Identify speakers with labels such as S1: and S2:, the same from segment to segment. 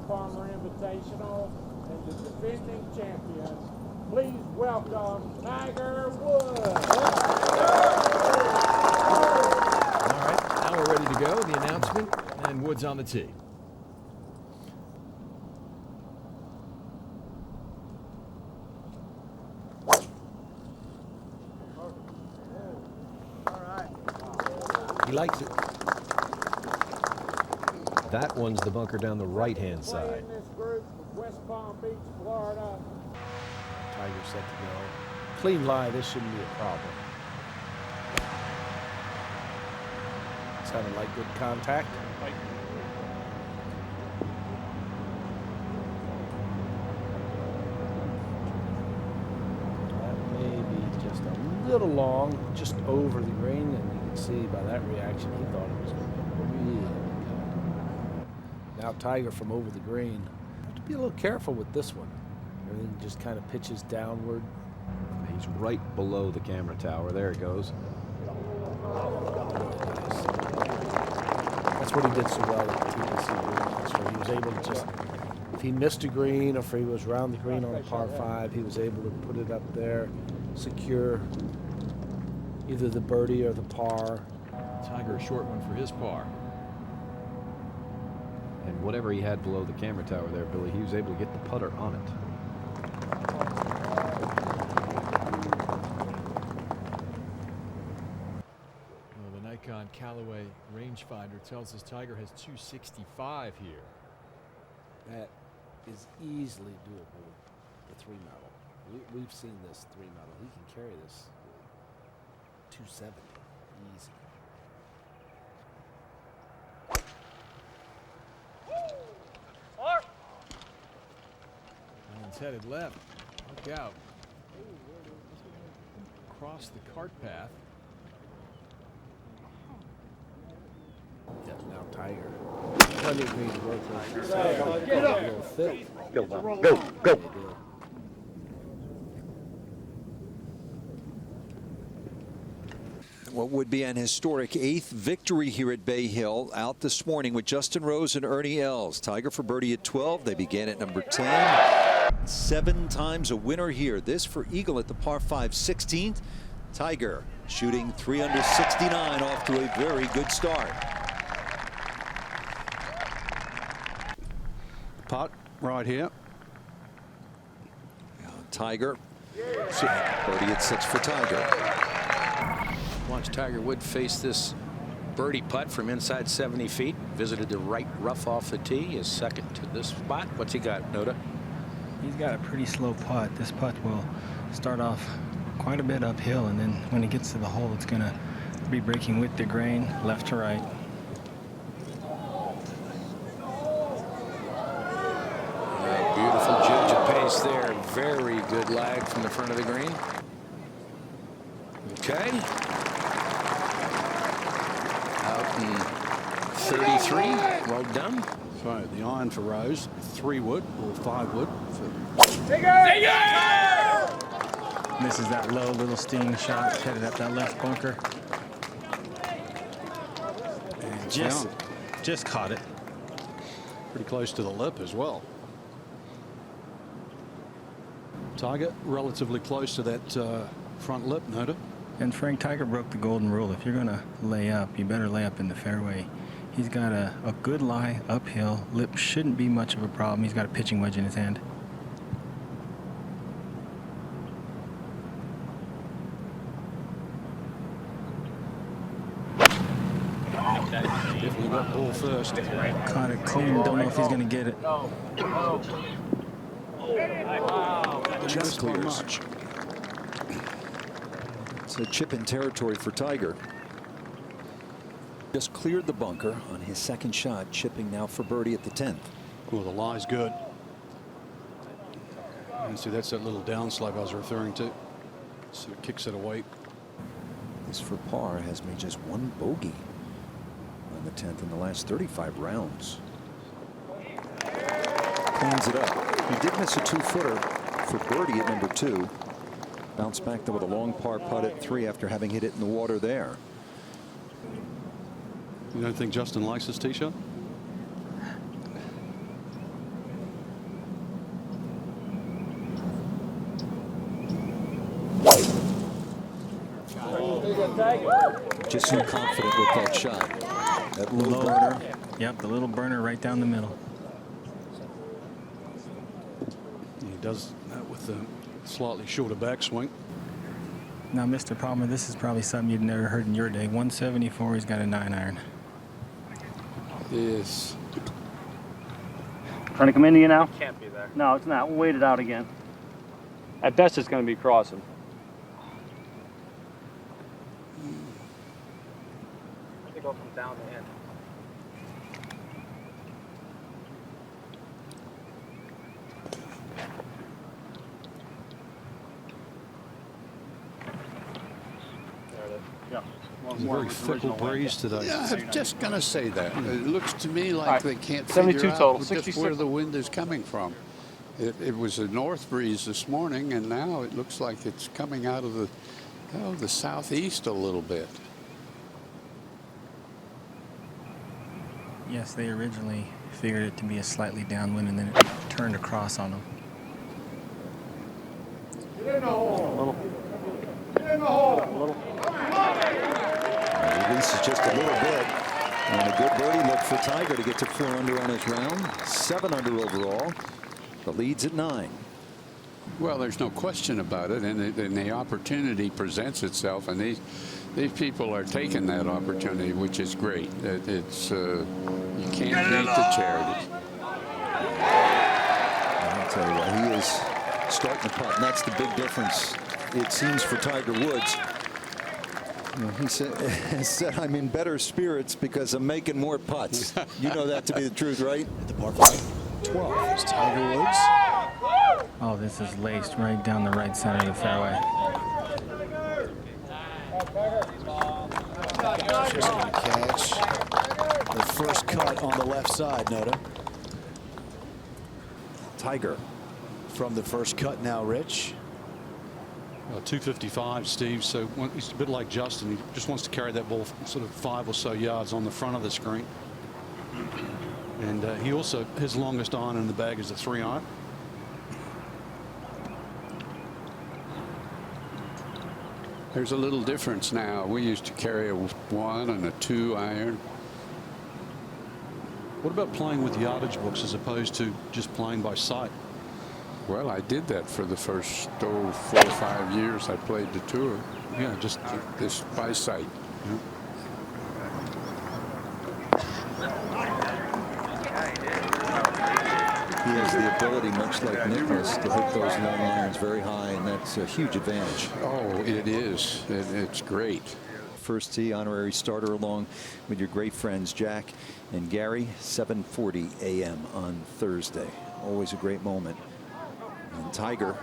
S1: Arnold Palmer Invitational and the defending champion. Please welcome Tiger Woods.
S2: All right, now we're ready to go. The announcement, and Woods on the tee.
S3: He likes it. That one's the bunker down the right-hand side.
S1: In this group from West Palm Beach, Florida.
S4: Tiger set to go. Clean lie, this shouldn't be a problem. It's having like good contact. That may be just a little long, just over the green, and you can see by that reaction he thought it was going to be really good. Now Tiger from over the green. Have to be a little careful with this one. Everything just kind of pitches downward.
S3: He's right below the camera tower. There it goes.
S4: That's what he did so well at the TPC Green. So he was able to just, if he missed a green or if he was around the green on a par 5, he was able to put it up there, secure either the birdie or the par.
S2: Tiger, a short one for his par.
S3: And whatever he had below the camera tower there, Billy, he was able to get the putter on it.
S2: Well, the Nikon Callaway rangefinder tells us Tiger has 265 here.
S4: That is easily doable, the 3 medal. We've seen this 3 medal. He can carry this 270 easy.
S2: And it's headed left. Look out. Across the cart path.
S4: Yeah, now Tiger. Plenty of green work. Get up. A little thick.
S5: Go. What would be an historic 8th victory here at Bay Hill, out this morning with Justin Rose and Ernie Els. Tiger for birdie at 12. They began at number 10. 7 times a winner here. This for Eagle at the par 5 16th. Tiger shooting 3 under 69 off to a very good start.
S6: Putt right here.
S5: Tiger. Birdie at 6 for Tiger.
S7: Watch Tiger Woods face this birdie putt from inside 70 feet. Visited the right rough off the tee. Is second to this spot. What's he got, Noda?
S8: He's got a pretty slow putt. This putt will start off quite a bit uphill, and then when it gets to the hole, it's going to be breaking with the grain left to right.
S7: Beautiful judge of pace there. Very good lag from the front of the green. Okay. Out in 33. Well done.
S6: So the iron for Rose, 3 wood or 5 wood for
S8: This is that low little sting shot headed up that left bunker.
S6: and
S8: Just caught it.
S6: pretty close to the lip as well. Tiger relatively close to that front lip, Noda.
S8: And Frank, Tiger broke the golden rule. If you're going to lay up, you better lay up in the fairway. He's got a good lie uphill. Lip shouldn't be much of a problem. He's got a pitching wedge in his hand.
S6: Definitely got ball first.
S8: Caught it clean. Don't know if he's going to get it.
S5: Just clears. It's a chip in territory for Tiger. Just cleared the bunker on his second shot, chipping now for birdie at the 10th.
S6: Well, the lie's good. And see, that's that little downslope I was referring to. So it kicks it away.
S5: This for par has made just 1 bogey on the 10th in the last 35 rounds. Cleans it up. He did miss a 2-footer for birdie at number 2. Bounced back though with a long par putt at 3 after having hit it in the water there.
S6: You don't think Justin likes this tee shot?
S5: Just so confident with that shot. That low burner.
S8: Yep, the little burner right down the middle.
S6: He does that with the slightly shorter backswing.
S8: Now, Mr. Palmer, this is probably something you've never heard in your day. 174, he's got a 9-iron.
S6: Yes.
S9: Trying to come into you now? Can't be there. No, it's not. We'll wait it out again. At best, it's going to be crossing. I think I'll come down the end. There it is. Yeah.
S6: It's a very fickle breeze today.
S10: Yeah, I'm just going to say that. It looks to me like
S9: right.
S10: they can't
S9: 72
S10: figure
S9: total,
S10: out just
S9: 66.
S10: where the wind is coming from. It was a north breeze this morning, and now it looks like it's coming out of the southeast a little bit.
S8: Yes, they originally figured it to be a slightly downwind, and then it turned across on them.
S1: Get in the hole.
S9: A little.
S1: Get in the hole.
S9: A little.
S5: Releases just a little bit. And a good birdie look for Tiger to get to 4 under on his round. 7 under overall. The lead's at 9.
S10: Well, there's no question about it, and the opportunity presents itself, and these people are taking that opportunity, which is great. It's you can't beat the charity.
S5: I'll tell you what, he is starting to putt, and that's the big difference, it seems, for Tiger Woods. You know, he said, I'm in better spirits because I'm making more putts. You know that to be the truth, right?
S3: At the par 5. 12 is Tiger Woods.
S8: Oh, this is laced right down the right center of the fairway.
S3: Just going to catch the first cut on the left side, Noda. Tiger from the first cut now, Rich.
S6: 255, Steve. So he's a bit like Justin. He just wants to carry that ball sort of 5 or so yards on the front of the screen. And he also, his longest iron in the bag is a 3-iron.
S10: There's a little difference now. We used to carry a 1 and a 2-iron.
S6: What about playing with yardage books as opposed to just playing by sight?
S10: Well, I did that for the first 4 or 5 years I played the tour.
S6: Yeah, just
S10: this by sight.
S6: Yeah.
S5: He has the ability, much like Nicklaus, to hit those long irons very high, and that's a huge advantage.
S10: Oh, it is. It's great.
S5: First tee honorary starter along with your great friends Jack and Gary. 7:40 a.m. on Thursday. Always a great moment. And Tiger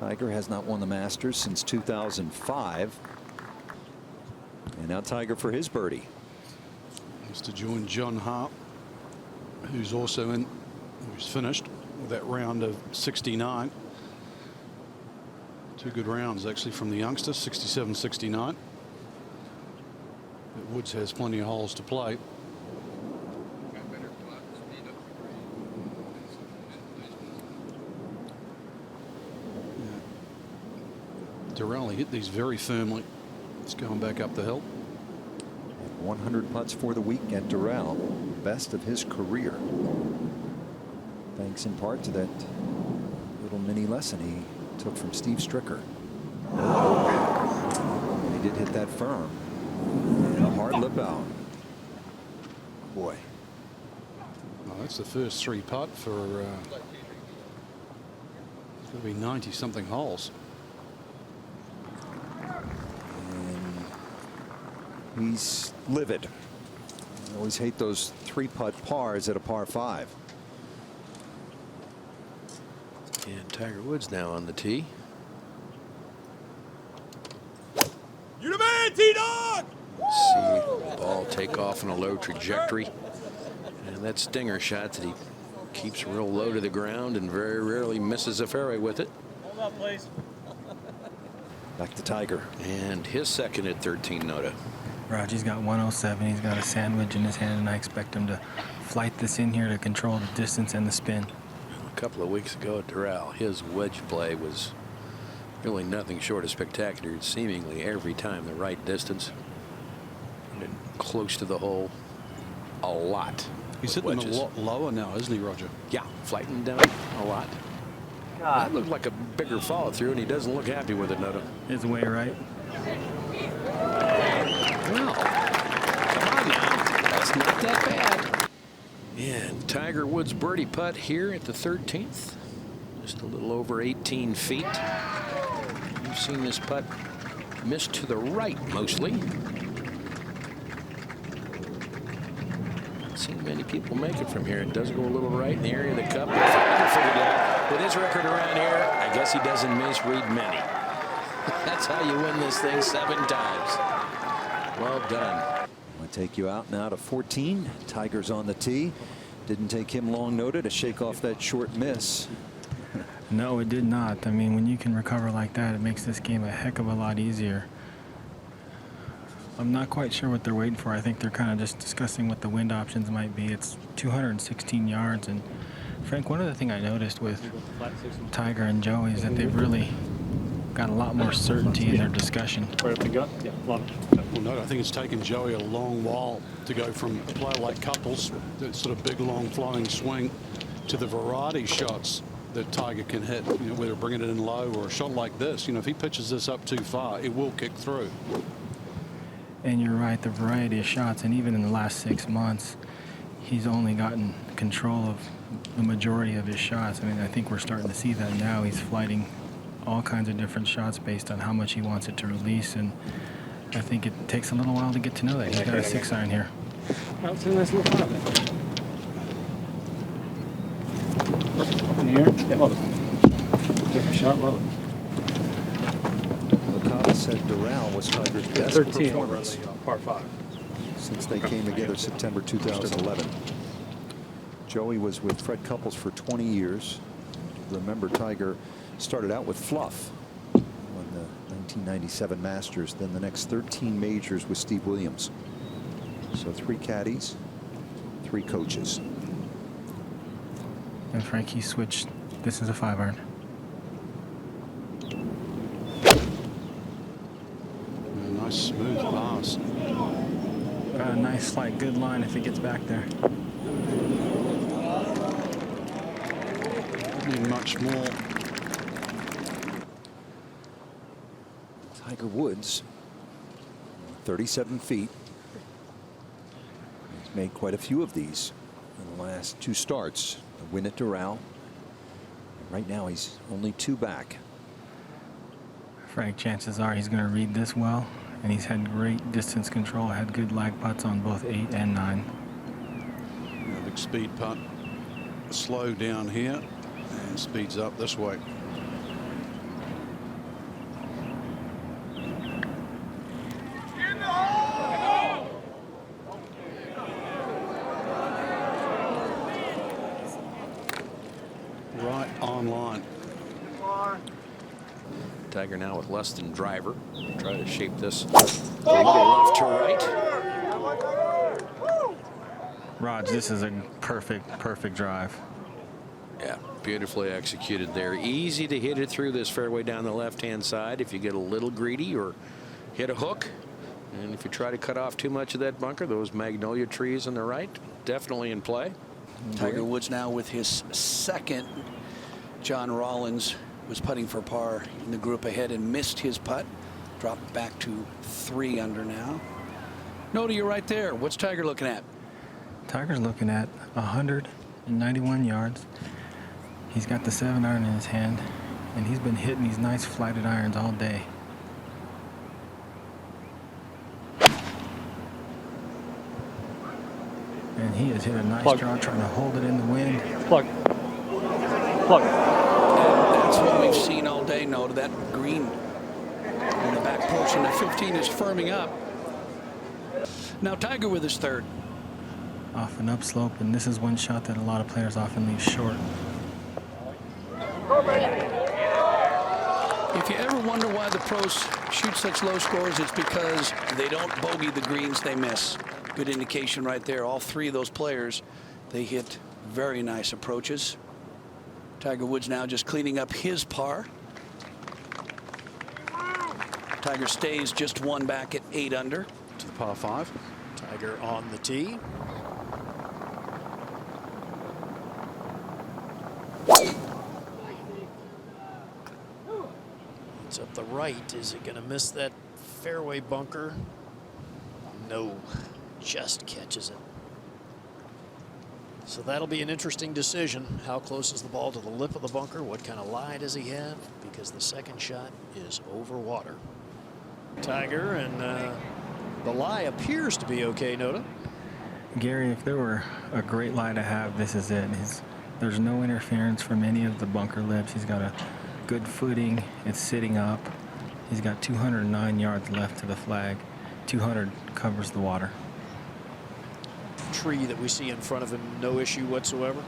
S5: has not won the Masters since 2005. And now Tiger for his birdie.
S6: He's to join John Hart, who's finished with that round of 69. 2 good rounds actually from the youngsters, 67, 69. But Woods has plenty of holes to play. Durrell, he hit these very firmly. It's going back up the hill.
S5: 100 putts for the week at Durrell, best of his career. Thanks in part to that little mini lesson he took from Steve Stricker. And he did hit that firm. And a hard lip out. Boy.
S6: Well, that's the first 3 putt for it's going to be 90 something holes.
S5: He's livid. I always hate those 3-putt pars at a par 5.
S7: And Tiger Woods now on the tee.
S1: You the man, T-Dog!
S7: See the ball take off on a low trajectory. And that stinger shot that he keeps real low to the ground and very rarely misses a fairway with it.
S9: Hold up, please.
S5: Back to Tiger.
S7: And his second at 13, Noda.
S8: Roger's got 107. He's got a sandwich in his hand, and I expect him to flight this in here to control the distance and the spin.
S7: A couple of weeks ago at Doral, his wedge play was Really nothing short of spectacular, seemingly every time the right distance. And close to the hole a lot.
S6: He's hitting a lot lower now, isn't he, Roger?
S7: Yeah, flighting down a lot. That looked like a bigger follow through, and he doesn't look happy with it, Noto.
S8: His way right.
S7: Well, come on now. That's not that bad. And Tiger Woods' birdie putt here at the 13th. Just a little over 18 feet. You've seen this putt miss to the right mostly. Not seen many people make it from here. It does go a little right in the area of the cup. Tiger figured it out. With his record around here, I guess he doesn't misread many. That's how you win this thing 7 times. Well done.
S5: I'll take you out now to 14. Tiger's on the tee. Didn't take him long, Noto, to shake off that short miss.
S8: No, it did not. I mean, when you can recover like that, it makes this game a heck of a lot easier. I'm not quite sure what they're waiting for. I think they're kind of just discussing what the wind options might be. It's 216 yards. And Frank, one of the things I noticed with Tiger and Joey is that they've really got a lot more certainty in their discussion.
S6: Well, no, I think it's taken Joey a long while to go from a player like Couples, that sort of big, long, flowing swing, to the variety shots that Tiger can hit, you know, whether bringing it in low or a shot like this. You know, if he pitches this up too far, it will kick through.
S8: And you're right, the variety of shots, and even in the last 6 months, he's only gotten control of the majority of his shots. I mean, I think we're starting to see that now. He's flighting all kinds of different shots based on how much he wants it to release, and I think it takes a little while to get to know that. He's got a 6-iron here.
S9: That's a nice little putt. In here? Yeah, love it. Different shot, love it.
S5: Licata said Doral was Tiger's best
S9: 13
S5: performance
S9: par 5.
S5: since they came together September 2011. Joey was with Fred Couples for 20 years. Remember, Tiger started out with Fluff on the 1997 Masters, then the next 13 majors with Steve Williams. So 3 caddies, 3 coaches.
S8: And Frank, he switched. This is a 5-iron.
S6: Nice smooth pass.
S8: Got a nice, slight, good line if it gets back there.
S6: Need much more.
S5: Tiger Woods, 37 feet. He's made quite a few of these in the last 2 starts. A win at Doral. Right now he's only 2 back.
S8: Frank, chances are he's going to read this well, and he's had great distance control, had good lag putts on both 8 and 9.
S6: A big speed putt. Slow down here and speeds up this way. Right on line.
S7: Tiger now with less than driver. Try to shape this left to right.
S8: Raj, this is a perfect drive.
S7: Yeah, beautifully executed there. Easy to hit it through this fairway down the left-hand side if you get a little greedy or hit a hook. And if you try to cut off too much of that bunker, those magnolia trees on the right, definitely in play.
S3: Tiger Woods now with his 2nd. John Rollins was putting for par in the group ahead and missed his putt. Dropped back to 3 under now. Noto, you're right there. What's Tiger looking at?
S8: Tiger's looking at 191 yards. He's got the 7-iron in his hand, and he's been hitting these nice flighted irons all day. And he has hit a nice draw trying to hold it in the wind.
S9: Plug.
S3: And that's what we've seen all day, Noto. That green in the back portion of 15 is firming up. Now Tiger with his 3rd.
S8: Off an upslope, and this is one shot that a lot of players often leave short.
S3: If you ever wonder why the pros shoot such low scores, it's because they don't bogey the greens they miss. Good indication right there. All 3 of those players, they hit very nice approaches. Tiger Woods now just cleaning up his par. Tiger stays just one back at 8 under.
S6: To the par 5.
S7: Tiger on the tee. It's up the right. Is it going to miss that fairway bunker? No, just catches it. So that'll be an interesting decision. How close is the ball to the lip of the bunker? What kind of lie does he have? Because the second shot is over water. Tiger, and the lie appears to be okay, Noda.
S8: Gary, if there were a great lie to have, this is it. There's no interference from any of the bunker lips. He's got a good footing. It's sitting up. He's got 209 yards left to the flag. 200 covers the water.
S7: Tree that we see in front of him, no issue whatsoever.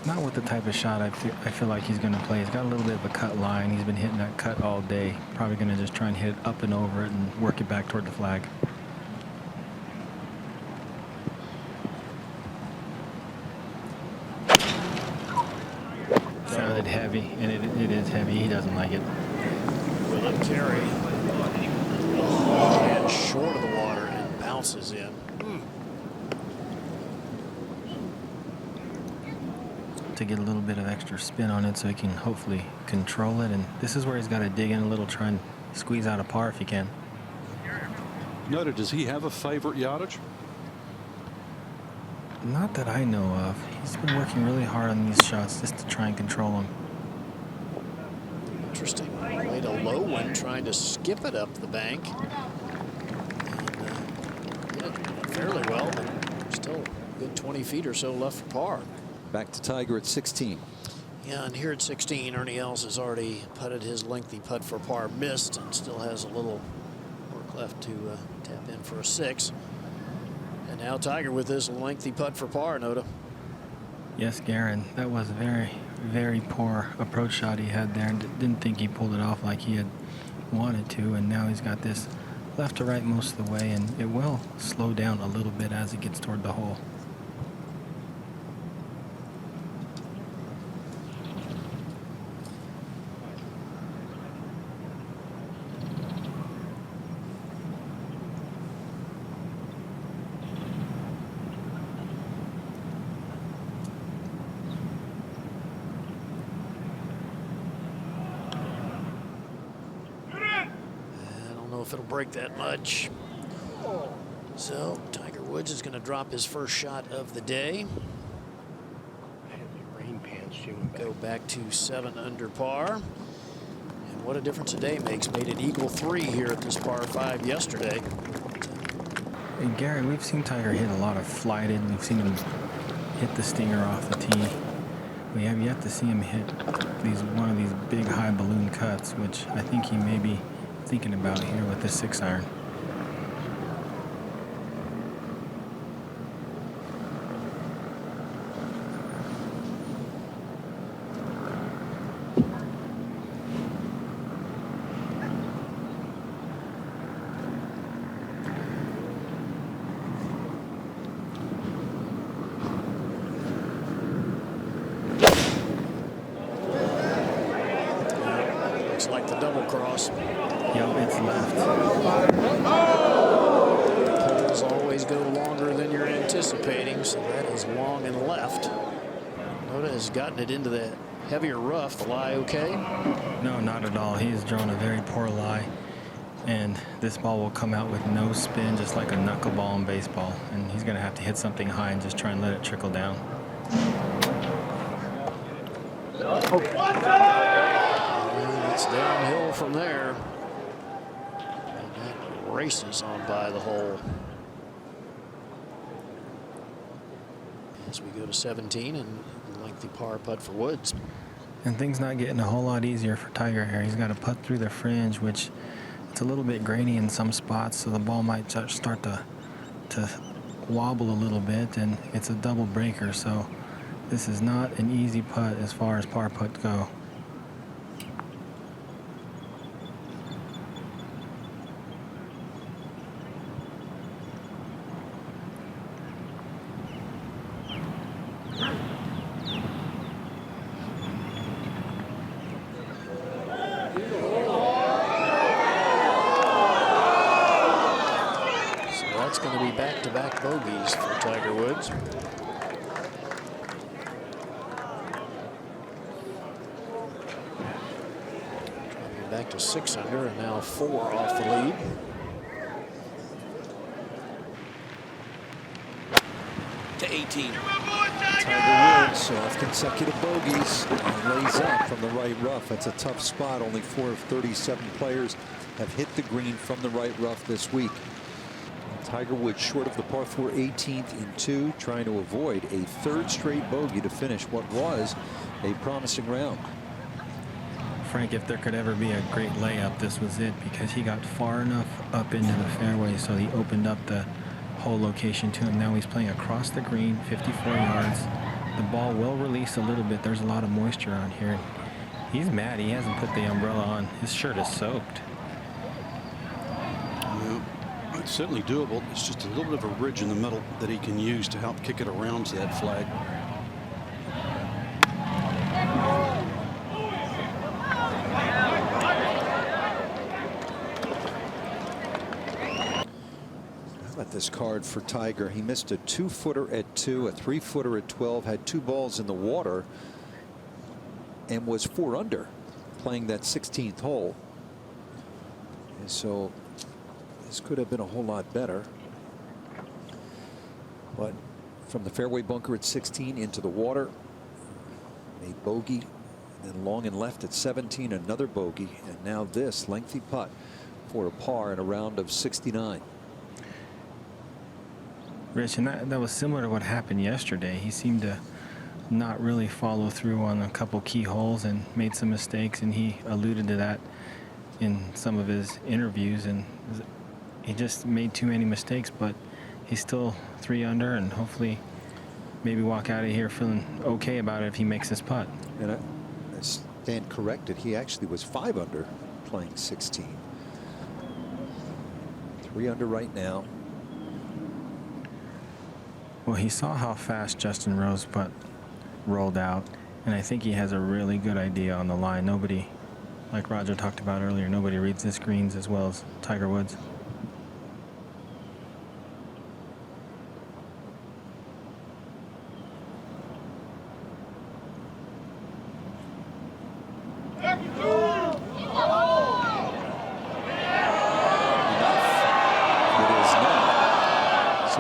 S8: Not with the type of shot I feel like he's going to play. He's got a little bit of a cut line. He's been hitting that cut all day. Probably going to just try and hit it up and over it and work it back toward the flag. Sounded heavy, and it is heavy. He doesn't like it.
S7: Will it carry? And short of the water and bounces in.
S8: To get a little bit of extra spin on it so he can hopefully control it, and this is where he's got to dig in a little, try and squeeze out a par if he can.
S6: Noted, does he have a favorite yardage?
S8: Not that I know of. He's been working really hard on these shots just to try and control them.
S7: Interesting. Played a low one, trying to skip it up the bank. And did it fairly well, but still a good 20 feet or so left for par.
S5: Back to Tiger at 16.
S7: Yeah, and here at 16, Ernie Els has already putted his lengthy putt for par, missed, and still has a little work left to tap in for a 6. And now Tiger with his lengthy putt for par, Noda.
S8: Yes, Garen, that was a very, very poor approach shot he had there, and didn't think he pulled it off like he had wanted to, and now he's got this left to right most of the way, and it will slow down a little bit as it gets toward the hole.
S7: If it'll break that much. So Tiger Woods is going to drop his first shot of the day. Go back to 7 under par. And what a difference a day makes. Made it eagle 3 here at this par 5 yesterday.
S8: And Gary, we've seen Tiger hit a lot of flighted. We've seen him hit the stinger off the tee. We have yet to see him hit one of these big high balloon cuts, which I think he may be thinking about here with this 6-iron.
S7: Looks like the double cross.
S8: Yep, it's left.
S7: Poles always go longer than you're anticipating, so that is long and left. Noda has gotten it into the heavier rough. The lie okay?
S8: No, not at all. He's drawn a very poor lie, and this ball will come out with no spin, just like a knuckleball in baseball, and he's going to have to hit something high and just try and let it trickle down.
S7: And it's downhill from there. Races on by the hole. As we go to 17 and lengthy par putt for Woods.
S8: And things not getting a whole lot easier for Tiger here. He's got to putt through the fringe, which it's a little bit grainy in some spots, so the ball might start to wobble a little bit, and it's a double breaker, so this is not an easy putt as far as par putts go.
S7: back-to-back bogeys for Tiger Woods. Dropping back to 6 under and now 4 off the lead.
S3: To 18.
S5: Tiger Woods off consecutive bogeys and lays up from the right rough. That's a tough spot. Only 4 of 37 players have hit the green from the right rough this week. And Tiger Woods short of the par 4 18th in 2, trying to avoid a 3rd straight bogey to finish what was a promising round.
S8: Frank, if there could ever be a great layup, this was it, because he got far enough up into the fairway so he opened up the whole location to him. Now he's playing across the green, 54 yards. The ball will release a little bit. There's a lot of moisture on here. He's mad he hasn't put the umbrella on. His shirt is soaked.
S6: Well, it's certainly doable. It's just a little bit of a ridge in the middle that he can use to help kick it around to that flag.
S5: This card for Tiger. He missed a 2-footer at 2, a 3-footer at 12, had 2 balls in the water, and was 4 under playing that 16th hole. And so this could have been a whole lot better. But from the fairway bunker at 16 into the water, made bogey, and then long and left at 17, another bogey, and now this lengthy putt for a par in a round of 69.
S8: Rich, and that was similar to what happened yesterday. He seemed to not really follow through on a couple key holes and made some mistakes, and he alluded to that in some of his interviews, and he just made too many mistakes, but he's still 3 under, and hopefully maybe walk out of here feeling okay about it if he makes this putt.
S5: And I stand corrected. He actually was 5 under playing 16. 3 under right now.
S8: Well, he saw how fast Justin Rose's putt rolled out, and I think he has a really good idea on the line. Nobody, like Roger talked about earlier, nobody reads this greens as well as Tiger Woods.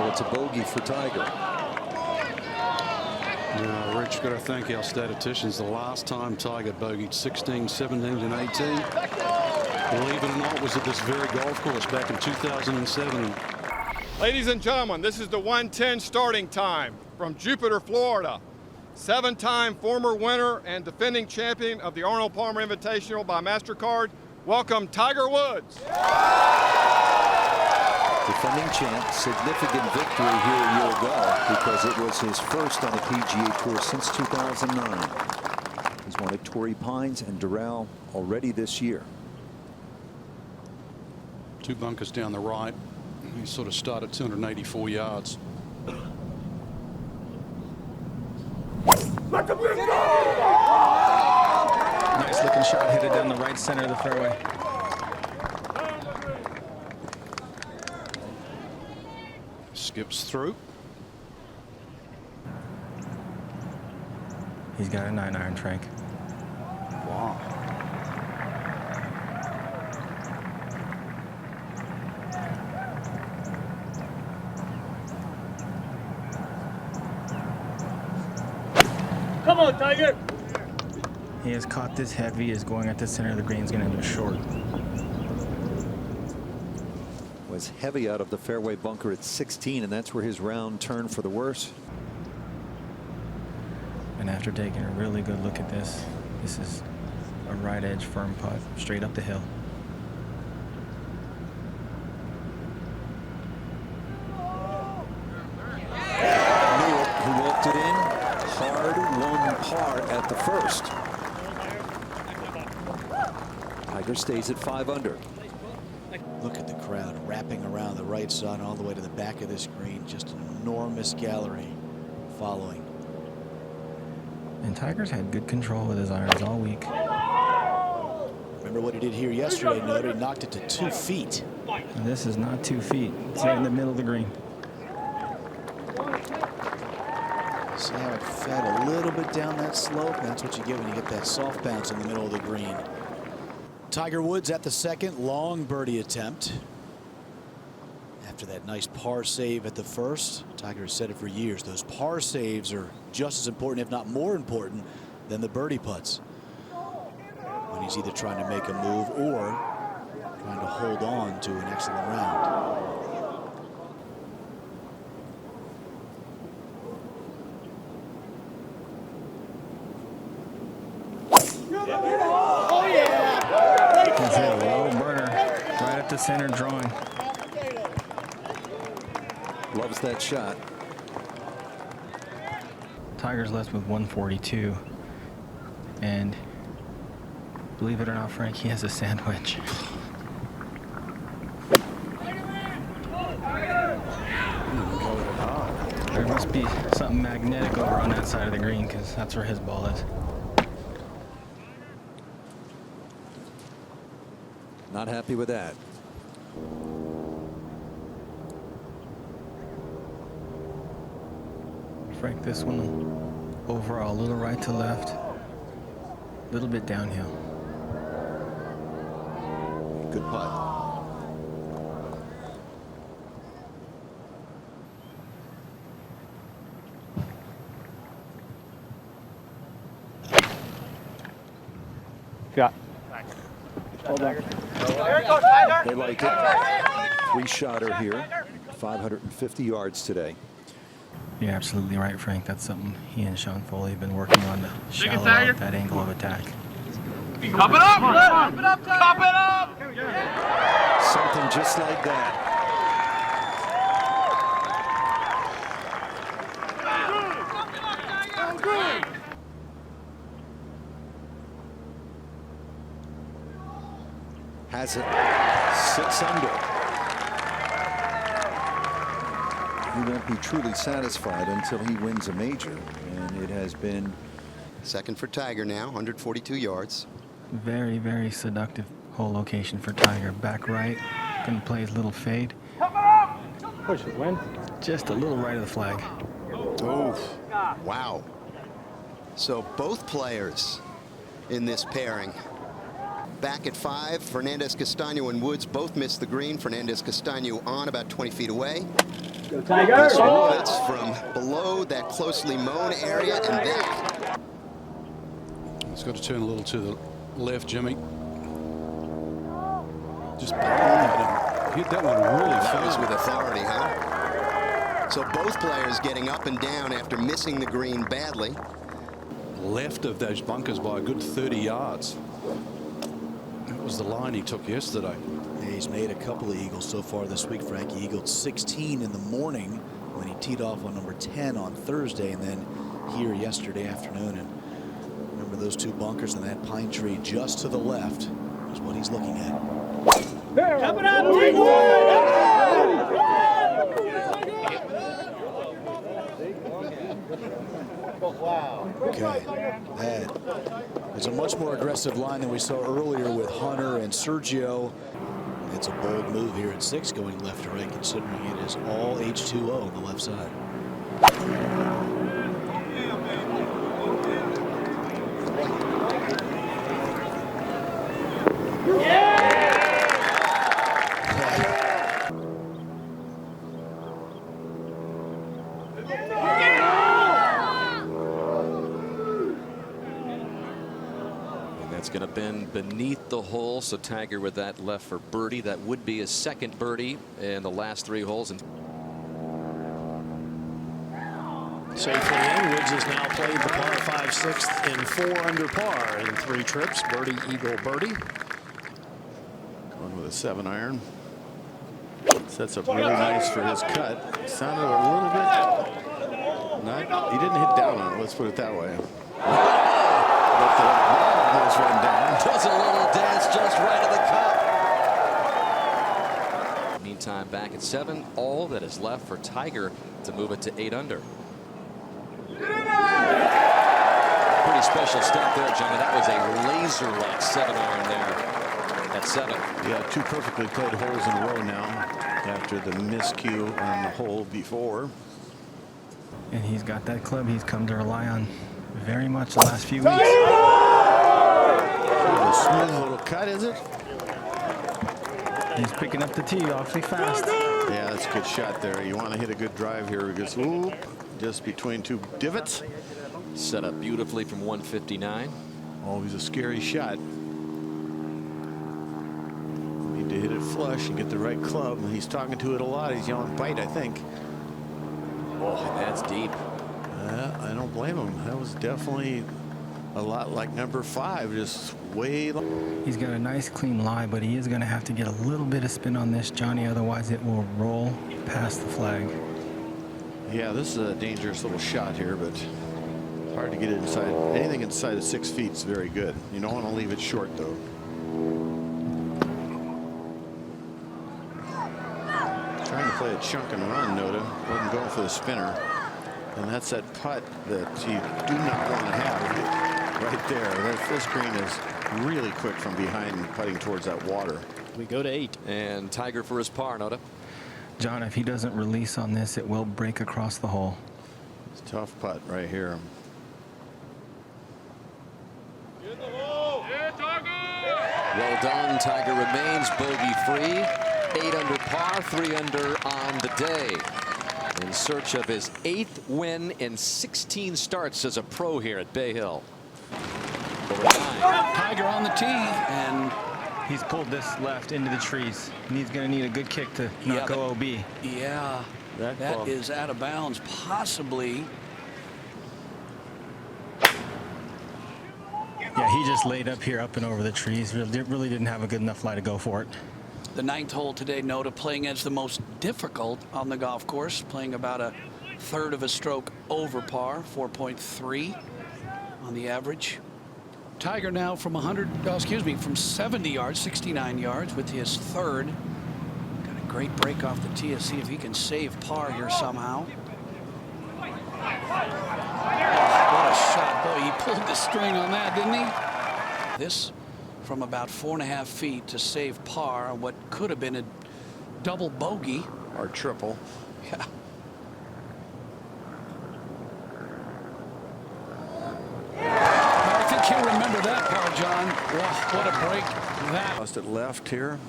S5: It's a bogey for Tiger.
S6: Now, Rich, got to thank our statisticians. The last time Tiger bogeyed 16, 17, and 18, believe it or not, was at this very golf course back in 2007.
S1: Ladies and gentlemen, this is the 1:10 starting time from Jupiter, Florida. 7-time former winner and defending champion of the Arnold Palmer Invitational by MasterCard. Welcome, Tiger Woods.
S5: Defending champ, significant victory here a year ago because it was his first on the PGA Tour since 2009. He's won at Torrey Pines and Doral already this year.
S6: 2 bunkers down the right. He sort of started 284 yards.
S8: Nice looking shot, headed down the right center of the fairway.
S6: Skips through.
S8: He's got a 9-iron, Frank.
S6: Wow.
S9: Come on, Tiger.
S8: He has caught this heavy, is going at the center of the green, is going to end up short.
S5: Was heavy out of the fairway bunker at 16, and that's where his round turned for the worse.
S8: And after taking a really good look at this, this is a right edge firm putt straight up the hill.
S5: Who walked it in? Hard, 1 par at the first. Tiger stays at 5 under.
S11: Look at the crowd wrapping around the right side all the way to the back of this green. Just an enormous gallery following.
S8: And Tiger's had good control with his irons all week.
S11: Remember what he did here yesterday, Noted. He knocked it to 2 feet.
S8: And this is not 2 feet. It's right in the middle of the green.
S11: See how it fed a little bit down that slope? That's what you get when you get that soft bounce in the middle of the green. Tiger Woods at the second, long birdie attempt. After that nice par save at the first, Tiger has said it for years. Those par saves are just as important, if not more important, than the birdie putts. When he's either trying to make a move or trying to hold on to an excellent round.
S8: Oh, yeah. He's hit a low burner right at the center drawing.
S5: Loves that shot.
S8: Tiger's left with 142. And believe it or not, Frank, he has a sandwich. There must be something magnetic over on that side of the green, because that's where his ball is.
S5: Not happy with that.
S8: Frank, this one overall, a little right to left, a little bit downhill.
S11: Good putt.
S9: Got.
S5: They like it. 3-shotter here. 550 yards today.
S8: You're absolutely right, Frank. That's something he and Sean Foley have been working on, to shallow out that angle of attack.
S9: Cup it up! Cup it up! Cup it up!
S5: Something just like that. Has it 6 under. He won't be truly satisfied until he wins a major, and it has been
S12: second for Tiger now, 142 yards.
S8: Very, very seductive hole location for Tiger. Back right, gonna play his little fade.
S9: Push it, win.
S8: Just a little right of the flag.
S12: Oh, wow. So both players in this pairing. Back at 5, Fernandez-Castano and Woods both missed the green. Fernandez-Castano on about 20 feet away.
S9: Go Tiger!
S12: Woods from below that closely mown area, and that.
S6: It's got to turn a little to the left, Jimmy. Just hit that one really
S12: That was
S6: fast.
S12: with authority, huh? So both players getting up and down after missing the green badly.
S6: Left of those bunkers by a good 30 yards. That was the line he took yesterday.
S11: Yeah, he's made a couple of eagles so far this week, Frank. He eagled 16 in the morning when he teed off on number 10 on Thursday, and then here yesterday afternoon. And remember those 2 bunkers and that pine tree just to the left is what he's looking at.
S9: Coming up, take
S11: Okay, that is a much more aggressive line than we saw earlier with Hunter and Sergio. It's a bold move here at 6 going left to right, considering it is all H2O on the left side.
S7: That's going to bend beneath the hole, so Tiger with that left for birdie. That would be his second birdie in the last 3 holes. And
S13: safely in. Woods has now played the par 5 6th in 4 under par in 3 trips. Birdie, eagle, birdie. Going with a 7-iron. Sets up really nice for his cut. Sounded a little bit. He didn't hit down on it. Let's put it that way. But the almost run down.
S7: does a little dance just right of the cup. Meantime, back at 7, all that is left for Tiger to move it to 8 under. Pretty special stuff there, Johnny. That was a laser-like 7-iron there at 7.
S13: Yeah, 2 perfectly played holes in a row now after the miscue on the hole before.
S8: And he's got that club he's come to rely on very much the last few weeks.
S13: A smooth little cut, is it?
S8: He's picking up the tee awfully fast.
S13: Yeah, that's a good shot there. You want to hit a good drive here because whoop, just between two divots.
S7: Set up beautifully from 159.
S13: Always a scary shot. Need to hit it flush and get the right club. And he's talking to it a lot. He's yelling bite, I think.
S7: Oh, that's deep.
S13: I don't blame him. That was definitely a lot like number 5, just way low.
S8: He's got a nice clean lie, but he is going to have to get a little bit of spin on this, Johnny, otherwise it will roll past the flag.
S13: Yeah, this is a dangerous little shot here, but hard to get it inside. Anything inside of 6 feet is very good. You don't want to leave it short, though. Trying to play a chunk and run, Noda. Wasn't going for the spinner. And that's that putt that you do not want to have right there. This green is really quick from behind and putting towards that water.
S7: We go to 8. And Tiger for his par, Noda.
S8: John, if he doesn't release on this, it will break across the hole.
S13: It's a tough putt right here.
S7: Well done. Tiger remains bogey-free. 8 under par, 3 under on the day. In search of his 8th win in 16 starts as a pro here at Bay Hill.
S8: Tiger on the tee, and he's pulled this left into the trees. And he's going to need a good kick to not go OB.
S3: Yeah, that is out of bounds, possibly.
S8: Yeah, he just laid up here, up and over the trees. Really didn't have a good enough lie to go for it.
S3: The 9th hole today, Noda, playing as the most difficult on the golf course, playing about a third of a stroke over par, 4.3 on the average. Tiger now from from 70 yards, 69 yards with his third. Got a great break off the tee to see if he can save par here somehow. What a shot. Boy, he pulled the string on that, didn't he? This from about 4.5 feet to save par on what could have been a double bogey.
S13: Or triple.
S3: Yeah. I think he'll remember that par, John. Wow, what a break that.
S13: Lost it left here.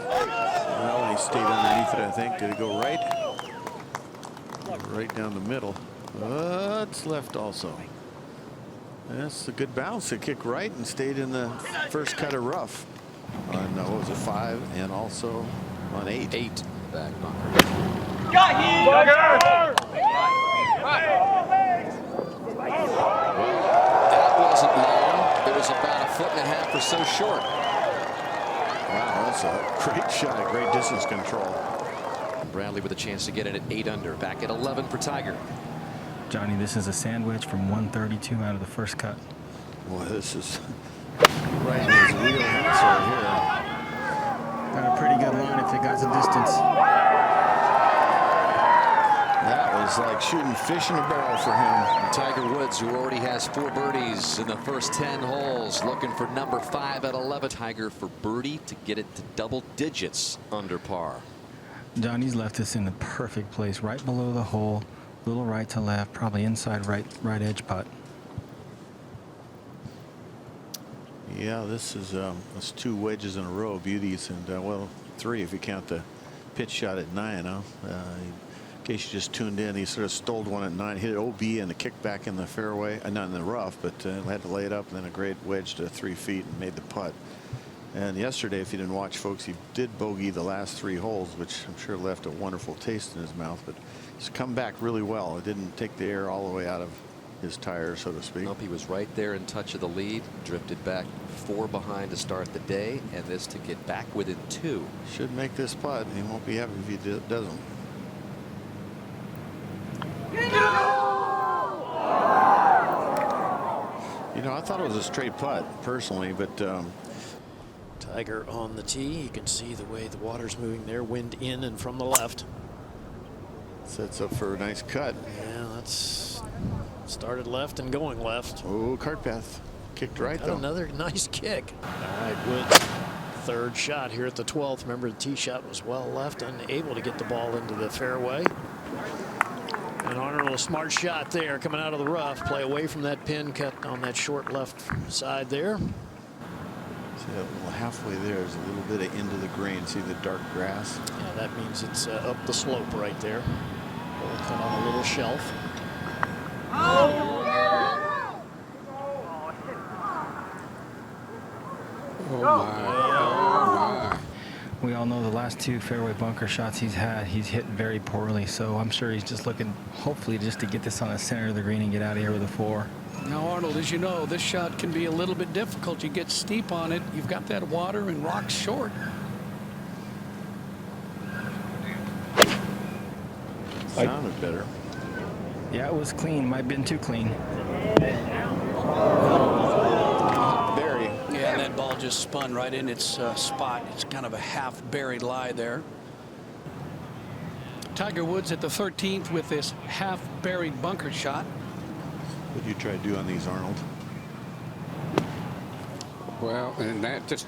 S13: Well, he stayed underneath it, I think. Did it go right? Right down the middle. It's left also. That's a good bounce. It kicked right and stayed in the first cut of rough. On what was it, 5 and also on 8.
S7: 8 back bunker.
S9: Got him!
S7: That wasn't long. It was about 1.5 feet or so short.
S13: Wow, that's a great shot. Great distance control.
S7: Bradley with a chance to get in at 8 under. Back at 11 for Tiger.
S8: Johnny, this is a sandwich from 132 out of the first cut.
S13: Boy, this is right in his wheelhouse right here.
S8: Got a pretty good line if it got some distance.
S13: That was like shooting fish in a barrel for him.
S7: Tiger Woods, who already has 4 birdies in the first 10 holes, looking for number 5 at 11. Tiger for birdie to get it to double digits under par.
S8: Johnny's left this in the perfect place, right below the hole. Little right to left, probably inside right edge putt.
S13: Yeah, this is that's 2 wedges in a row, beauties, and well, 3 if you count the pitch shot at 9. In case you just tuned in, he sort of stole one at 9, hit it OB and a kick back in the fairway, not in the rough, but had to lay it up, and then a great wedge to 3 feet and made the putt. And yesterday, if you didn't watch, folks, he did bogey the last 3 holes, which I'm sure left a wonderful taste in his mouth. But he's come back really well. It didn't take the air all the way out of his tire, so to speak.
S7: Nope, he was right there in touch of the lead, drifted back 4 behind to start the day, and this to get back within 2.
S13: Should make this putt. He won't be happy if he doesn't. You know, I thought it was a straight putt personally, but
S14: Tiger on the tee. You can see the way the water's moving there. Wind in and from the left.
S13: Sets up for a nice cut.
S14: Yeah, that's started left and going left.
S13: Oh, cart path. Kicked right, though.
S14: Another nice kick. All right, Woods. 3rd shot here at the 12th. Remember, the tee shot was well left, unable to get the ball into the fairway. And a smart shot there coming out of the rough. Play away from that pin cut on that short left side there.
S13: See that little halfway there is a little bit of into the green. See the dark grass?
S14: Yeah, that means it's up the slope right there. Ball cut on a little shelf.
S10: Oh my.
S8: We all know the last 2 fairway bunker shots he's had, he's hit very poorly. So I'm sure he's just looking, hopefully, just to get this on the center of the green and get out of here with a 4.
S15: Now, Arnold, as you know, this shot can be a little bit difficult. You get steep on it. You've got that water and rocks short.
S13: Sounded better.
S8: Yeah, it was clean. Might have been too clean.
S3: Yeah, that ball just spun right in its spot. It's kind of a half buried lie there.
S15: Tiger Woods at the 13th with this half buried bunker shot.
S13: What do you try to do on these, Arnold?
S10: Well, and that just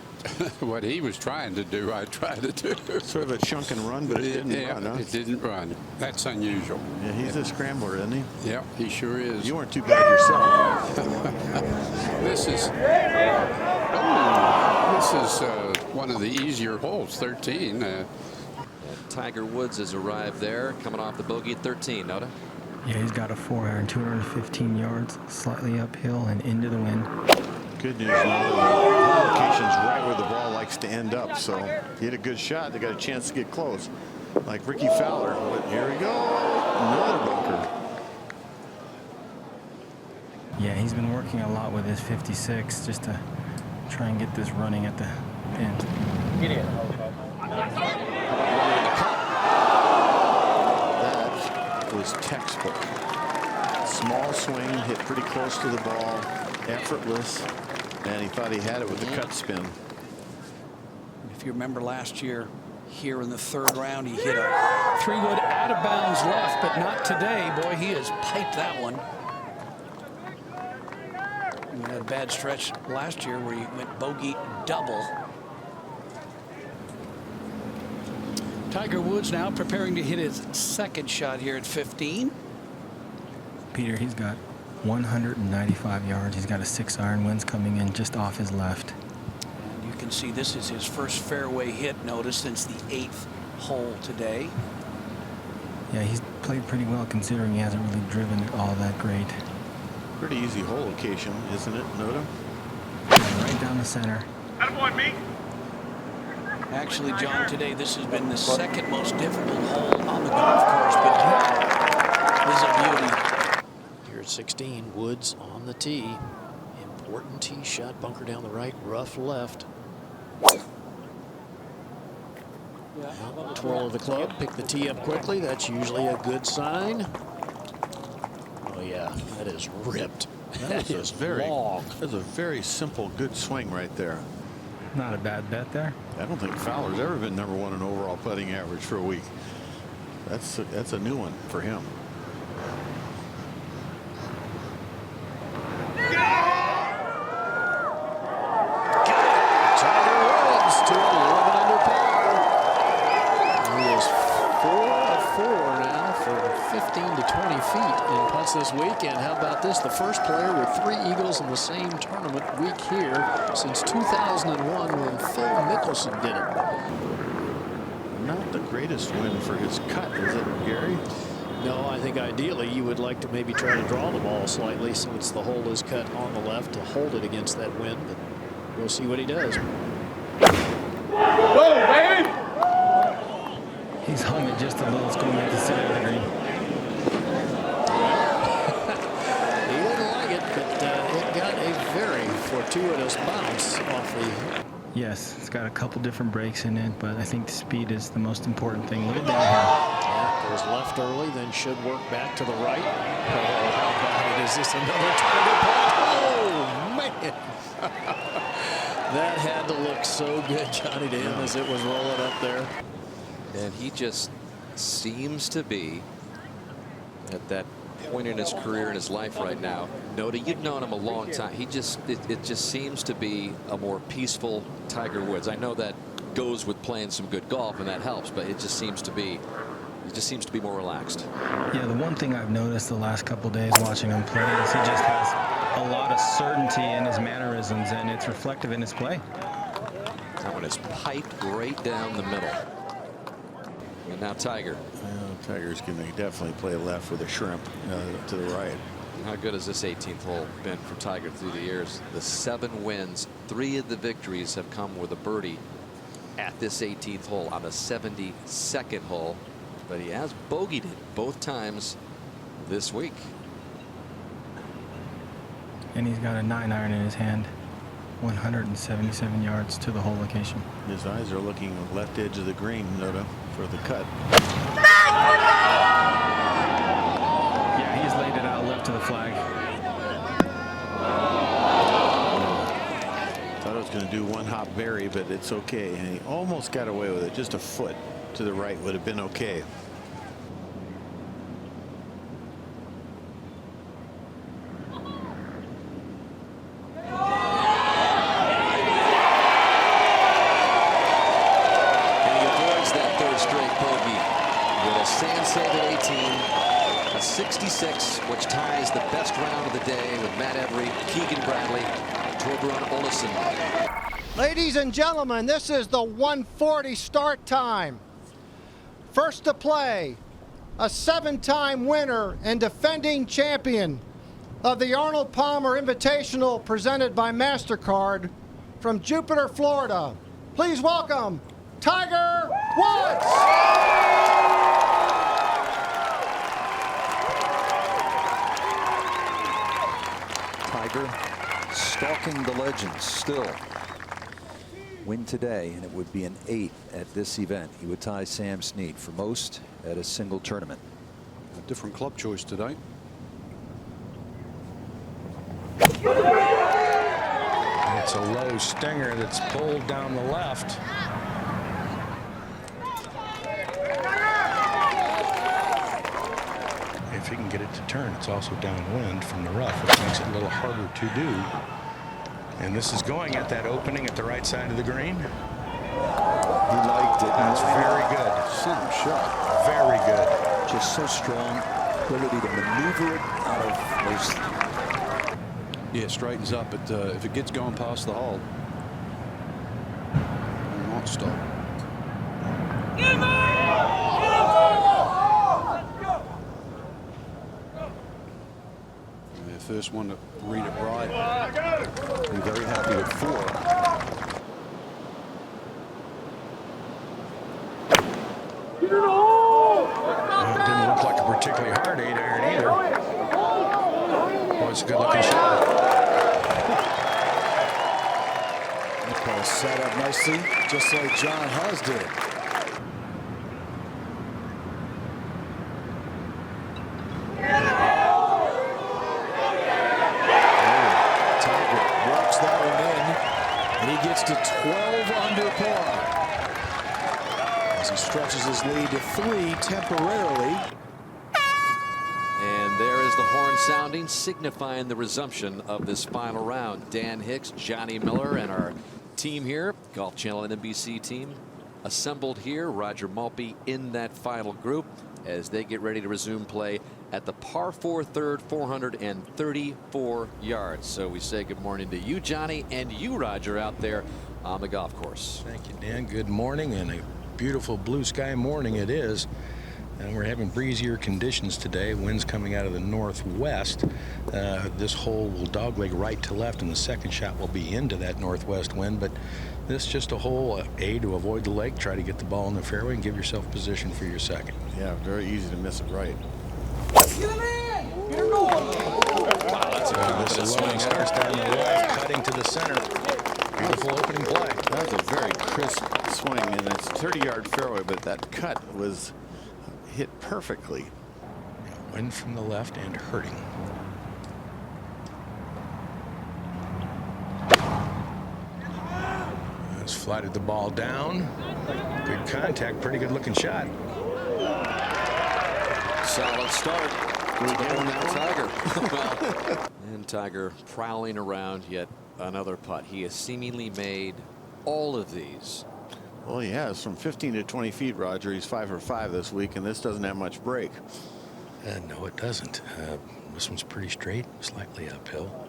S10: what he was trying to do, I tried to do.
S13: Sort of a chunk and run, but it didn't run, huh?
S10: It didn't run. That's unusual.
S13: Yeah, he's a scrambler, isn't he?
S10: Yep, he sure is.
S13: You weren't too bad yourself.
S10: This is one of the easier holes, 13.
S16: Tiger Woods has arrived there, coming off the bogey at 13. Noda?
S8: Yeah, he's got a 4-iron, 215 yards, slightly uphill and into the wind.
S13: Good news, now the location's right where the ball likes to end up. So he hit a good shot. They got a chance to get close, like Ricky Fowler. But here we go, another bunker.
S8: Yeah, he's been working a lot with his 56 just to try and get this running at the end.
S13: That was textbook. Small swing, hit pretty close to the ball, effortless, and he thought he had it with the cut spin.
S3: If you remember last year, here in the 3rd round, he hit a
S15: 3-wood out of bounds left, but not today. Boy, he has
S3: piped that one. He had a bad stretch last year where he went bogey double.
S15: Tiger Woods now preparing to hit his 2nd shot here at 15.
S8: Peter, he's got 195 yards. He's got a 6-iron, winds coming in just off his left.
S3: And you can see this is his first fairway hit, notice, since the 8th hole today.
S8: Yeah, he's played pretty well considering he hasn't really driven it all that great.
S13: Pretty easy hole location, isn't it, Noda?
S8: Yeah, right down the center.
S3: Attaboy, me. Actually, John, today this has been the 2nd most difficult hole on the golf course, but that is a beauty.
S14: Here at 16, Woods on the tee. Important tee shot, bunker down the right, rough left. Now, twirl of the club, pick the tee up quickly. That's usually a good sign. Oh yeah, that is ripped. That is
S13: very
S14: long.
S13: That's a very simple, good swing right there.
S8: Not a bad bet there.
S13: I don't think Fowler's ever been #1 in overall putting average for a week. That's a new one for him.
S14: Tiger Woods to 11 under par. He is 4 of 4 now for 15 to 20 feet in putts this weekend. How about this? The first player with 3 eagles in the same tournament week here since 2001 when Phil Mickelson did it.
S13: Not the greatest win for his cut, is it, Gary?
S14: No, I think ideally you would like to maybe try to draw the ball slightly since the hole is cut on the left to hold it against that wind, but we'll see what he does.
S1: Whoa, baby!
S8: He's hung it just a little. It's going at the center of the green.
S14: He didn't like it, but it got a very fortuitous bounce off the...
S8: Yes, it's got a couple different breaks in it, but I think the speed is the most important thing. Look at that.
S14: Yeah, goes left early, then should work back to the right. Oh, how about it? Is this another target point? Oh, man. That had to look so good, Johnny Dan, as it was rolling up there.
S16: And he just seems to be at that point in his career, in his life right now. Noda, you've known him a long time. He just, it just seems to be a more peaceful Tiger Woods. I know that goes with playing some good golf, and that helps, but it just seems to be he just seems to be more relaxed.
S8: Yeah, the one thing I've noticed the last couple days watching him play is he just has a lot of certainty in his mannerisms, and it's reflective in his play.
S16: That one is piped right down the middle. And now Tiger.
S13: Well, Tiger's going to definitely play left with a shrimp to the right.
S16: How good has this 18th hole been for Tiger through the years? The 7 wins, 3 of the victories have come with a birdie at this 18th hole on the 72nd hole. But he has bogeyed it both times this week.
S8: And he's got a 9-iron in his hand, 177 yards to the hole location.
S13: His eyes are looking left edge of the green, Noda, for the cut.
S8: Yeah, he's laid it out left to the flag.
S13: Thought I was going to do one hop berry, but it's okay. And he almost got away with it. Just a foot to the right would have been okay.
S16: A 66, which ties the best round of the day with Matt Every, Keegan Bradley, Torbjörn Olesen.
S17: Ladies and gentlemen, this is the 1:40 start time. First to play, a 7-time winner and defending champion of the Arnold Palmer Invitational presented by MasterCard from Jupiter, Florida. Please welcome Tiger Woods.
S5: Tiger stalking the legends still. Win today, and it would be an 8th at this event. He would tie Sam Snead for most at a single tournament.
S6: A different club choice today.
S4: It's a low stinger that's pulled down the left. If he can get it to turn, it's also downwind from the rough, which makes it a little harder to do. And this is going at that opening at the right side of the green.
S5: He liked it.
S4: That's very good.
S5: Some shot.
S4: Very good.
S5: Just so strong. Ability to maneuver it out of most.
S6: Yeah, it straightens up. If it gets going past the hole, it won't stop. First one to read it right.
S5: Be very happy with 4.
S4: Well, it didn't look like a particularly hard 8-iron either. Boy, it's a good looking shot.
S11: That ball set up nicely, just like John Hus did. To 12 under par as he stretches his lead to 3 temporarily.
S16: And there is the horn sounding, signifying the resumption of this final round. Dan Hicks, Johnny Miller, and our team here, Golf Channel and NBC team, assembled here. Roger Maltby in that final group as they get ready to resume play at the par 4 third, 434 yards. So we say good morning to you, Johnny, and you, Roger, out there on the golf course.
S4: Thank you, Dan. Good morning, and a beautiful blue sky morning it is. And we're having breezier conditions today. Winds coming out of the northwest. This hole will dogleg right to left, and the second shot will be into that northwest wind. But this is just a hole, A, to avoid the lake, try to get the ball in the fairway and give yourself position for your second.
S13: Yeah, very easy to miss it right.
S4: Wow, that's a good swing. Starts down the left, cutting to the center. Beautiful opening play.
S13: That was a very crisp swing, and it's a 30-yard fairway, but that cut was hit perfectly.
S4: Wind from the left and hurting. Has flighted the ball down. Good contact, pretty good looking shot.
S16: Solid start. Now Tiger. Well, and Tiger prowling around yet another putt. He has seemingly made all of these
S13: Well, he has from 15 to 20 feet, Roger. He's 5 for 5 this week, and this doesn't have much break.
S18: No, it doesn't. This one's pretty straight, slightly uphill.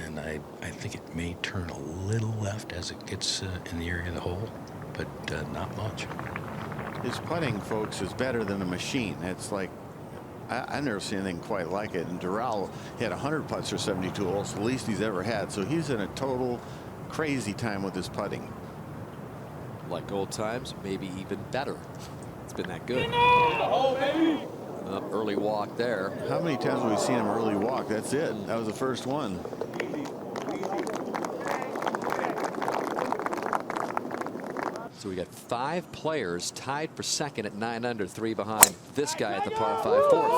S18: And I think it may turn a little left as it gets in the area of the hole, but not much.
S13: His putting, folks, is better than a machine. It's like, I've never seen anything quite like it. And Doral had 100 putts for 72 holes, the least he's ever had. So he's in a total crazy time with his putting.
S16: Like old times, maybe even better. It's been that good. Early walk there.
S13: How many times have we seen him early walk? That's it. That was the first one.
S16: So we got 5 players tied for second at 9 under, 3 behind this guy at the par 5 fourth.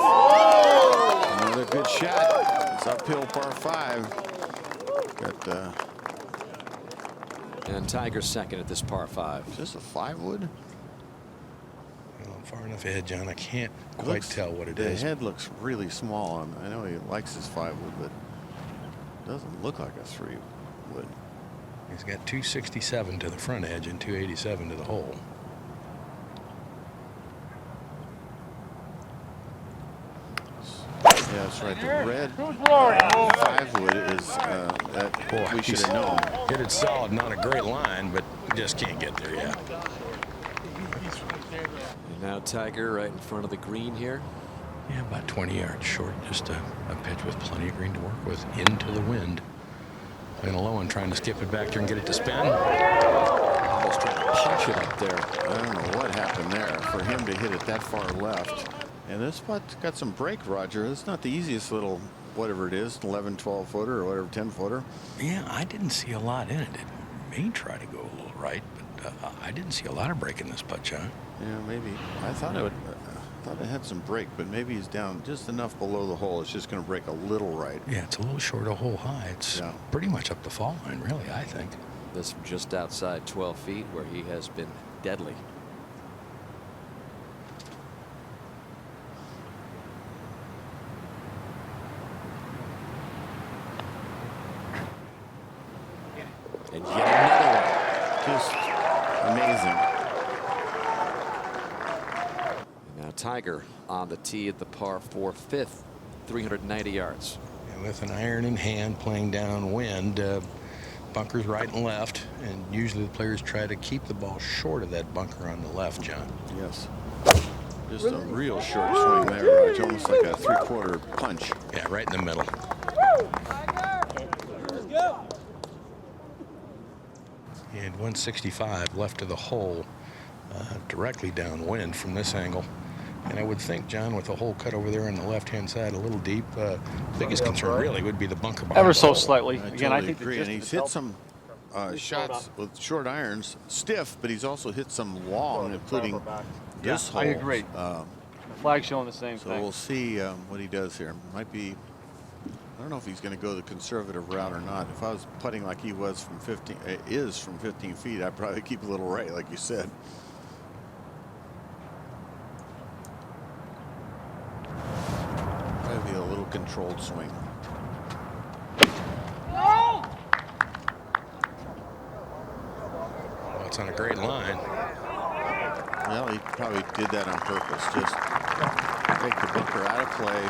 S13: Another good shot. It's uphill par 5. Got
S16: and Tiger's second at this par 5.
S13: Is this a 5-wood?
S18: Well, I'm far enough ahead, John. I can't quite tell what it is.
S13: The head looks really small. I know he likes his 5-wood, but it doesn't look like a 3-wood.
S18: He's got 267 to the front edge and 287 to the hole.
S13: Yeah, that's right. The red 5-wood is that we should have known.
S18: Hit it solid, not a great line, but just can't get there yet.
S16: And now Tiger right in front of the green here.
S18: Yeah, about 20 yards short. Just a pitch with plenty of green to work with into the wind. Playing a low one, trying to skip it back there and get it to spin.
S16: Almost trying to punch it up there.
S13: I don't know what happened there for him to hit it that far left. And this putt's got some break, Roger. It's not the easiest little, whatever it is, 11, 12 footer or whatever, 10 footer.
S18: Yeah, I didn't see a lot in it. It may try to go a little right, but I didn't see a lot of break in this putt, John.
S13: Yeah, maybe. I thought it would. Thought it had some break, but maybe he's down just enough below the hole. It's just going to break a little right.
S18: Yeah, it's a little short of hole high. It's pretty much up the fall line, really, I think.
S16: This from just outside 12 feet where he has been deadly. And yet another one.
S13: Just amazing.
S16: Now Tiger on the tee at the par 4 fifth, 390 yards.
S18: And with an iron in hand, playing downwind, bunkers right and left, and usually the players try to keep the ball short of that bunker on the left, John.
S13: Yes. Just a real short swing there, Raj, almost like a 3/4 punch.
S18: Yeah, right in the middle. And 165 left of the hole, directly downwind from this angle. And I would think, John, with the hole cut over there on the left-hand side, a little deep, biggest concern really would be the bunker behind.
S9: Ever so slightly.
S13: I
S9: Again, I think
S13: agree. And he's hit some shots with short irons, stiff, but he's also hit some long, including this hole.
S9: I agree. The flag's showing the same
S13: So
S9: thing.
S13: we'll see what he does here. Might be. I don't know if he's going to go the conservative route or not. If I was putting like he was from 15 feet, I'd probably keep a little right, like you said. Probably a little controlled swing.
S18: Oh, it's on a great line.
S13: Well, he probably did that on purpose. Just take the bunker out of play,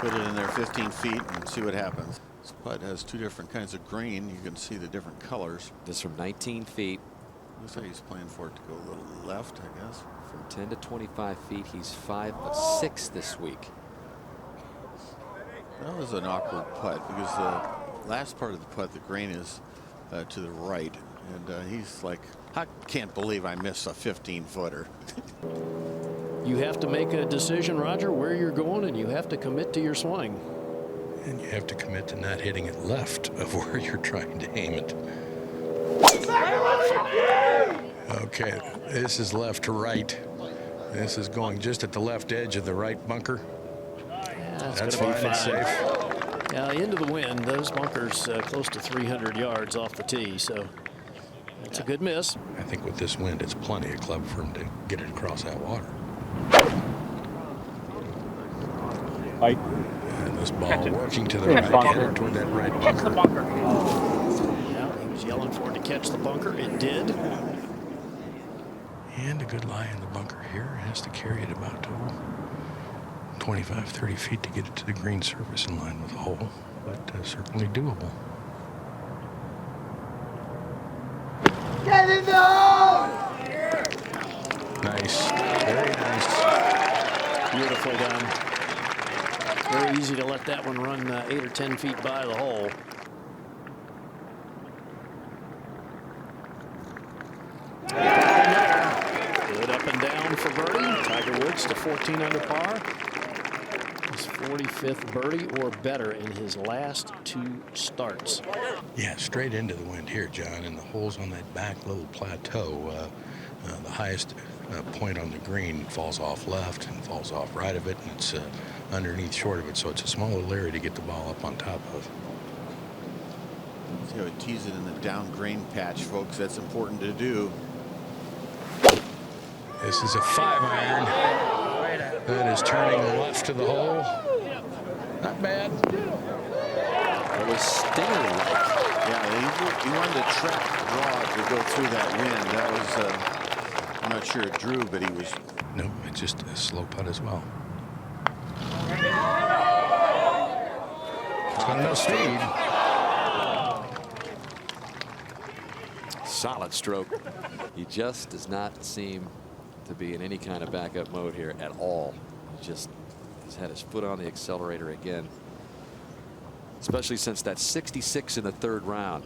S13: put it in there 15 feet, and see what happens. This putt has 2 different kinds of green. You can see the different colors.
S16: This from 19 feet.
S13: Looks like he's playing for it to go a little left, I guess.
S16: From 10 to 25 feet, he's 5 of 6 this week.
S13: That was an awkward putt because the last part of the putt, the green is to the right. And he's like, I can't believe I missed a 15-footer.
S14: You have to make a decision, Roger, where you're going, and you have to commit to your swing.
S18: And you have to commit to not hitting it left of where you're trying to aim it. Okay, this is left to right. This is going just at the left edge of the right bunker.
S14: Yeah,
S18: that's fine. It's safe.
S14: Yeah, into the wind. Those bunkers close to 300 yards off the tee, so that's a good miss.
S18: I think with this wind, it's plenty of club for him to get it across that water.
S9: Right.
S18: And this ball working to the right, headed toward that right bunker.
S14: Yeah, he was yelling for it to catch the bunker. It did.
S18: And a good lie in the bunker here. Has to carry it about 25, 30 feet to get it to the green surface in line with the hole, but certainly doable.
S19: Get in the hole!
S18: Nice. Very nice.
S14: Beautifully done. Very easy to let that one run 8 or 10 feet by the hole. Good up and down for birdie. Tiger Woods to 14 under par. His 45th birdie or better in his last 2 starts.
S18: Yeah, straight into the wind here, John, and the holes on that back little plateau. The highest point on the green falls off left and falls off right of it, and it's underneath short of it, so it's a small little area to get the ball up on top of.
S13: See how he tees it in the down green patch, folks. That's important to do.
S18: This is a 5-iron. That is turning left to the hole. Not bad.
S16: It was stinger-like.
S13: Yeah, he wanted to trap the draw to go through that wind. That was, I'm not sure it drew, but he was.
S18: No, it's just a slow putt as well. It's got no speed.
S16: Solid stroke. He just does not seem to be in any kind of backup mode here at all. He just has had his foot on the accelerator again, especially since that 66 in the 3rd round.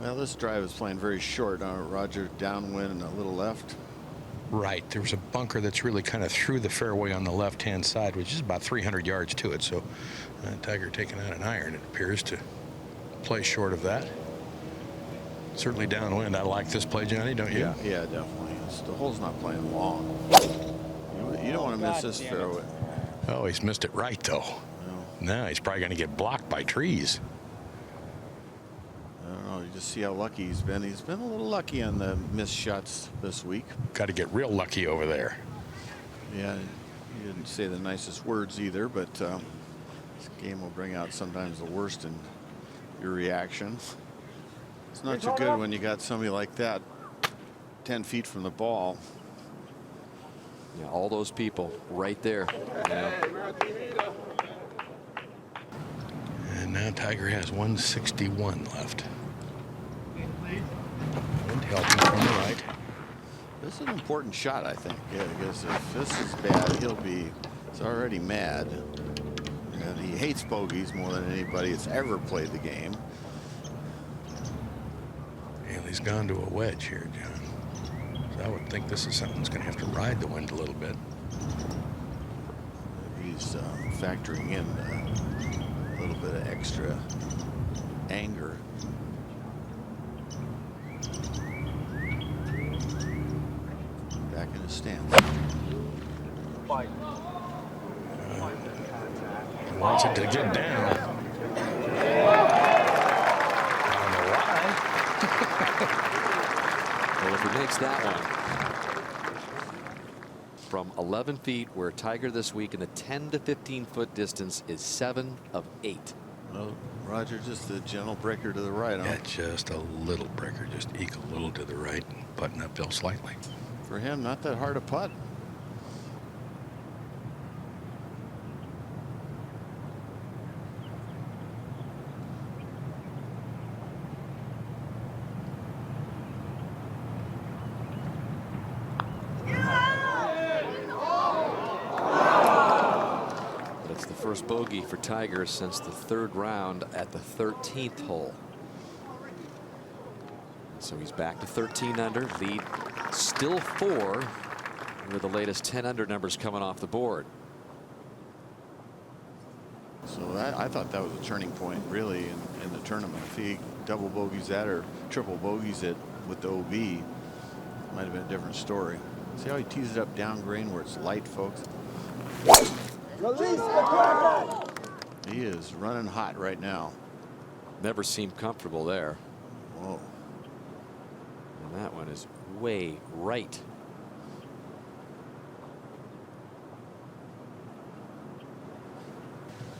S13: Well, this drive is playing very short. Roger, downwind and a little left.
S18: Right. There was a bunker that's really kind of through the fairway on the left-hand side, which is about 300 yards to it. So Tiger taking out an iron, it appears to play short of that. Certainly downwind. I like this play, Johnny, don't you?
S13: Yeah, definitely. The hole's not playing long. You don't want to miss this fairway.
S18: Oh, he's missed it right, though. No, he's probably going to get blocked by trees.
S13: I don't know. You just see how lucky he's been. He's been a little lucky on the missed shots this week.
S18: Got to get real lucky over there.
S13: Yeah, he didn't say the nicest words either, but this game will bring out sometimes the worst in your reaction. It's not too good when you got somebody like that 10 feet from the ball.
S16: Yeah, all those people right there. Yeah.
S18: And now Tiger has 161 left. And helping from the right.
S13: This is an important shot, I think. Yeah, because if this is bad, he's already mad. And he hates bogeys more than anybody that's ever played the game.
S18: And he's gone to a wedge here, John. So I would think this is something that's going to have to ride the wind a little bit.
S13: He's factoring in a little bit of extra anger. Back in his stance.
S18: He wants it to get down.
S16: Well, if he makes that one from 11 feet, where Tiger this week in the 10 to 15 foot distance is 7 of 8.
S13: Well, Roger, just a gentle breaker to the right.
S18: Yeah, just a little breaker, just eke a little to the right, putting uphill slightly.
S13: For him, not that hard a putt.
S16: First bogey for Tiger since the 3rd round at the 13th hole. So he's back to 13 under, lead still 4, with the latest 10 under numbers coming off the board.
S13: So I thought that was a turning point, really, in the tournament. If he double bogeys that or triple bogeys it with the OB, might have been a different story. See how he tees it up down green where it's light, folks.
S19: Release the Kraken!
S13: He is running hot right now.
S16: Never seemed comfortable there.
S13: Whoa.
S16: And that one is way right.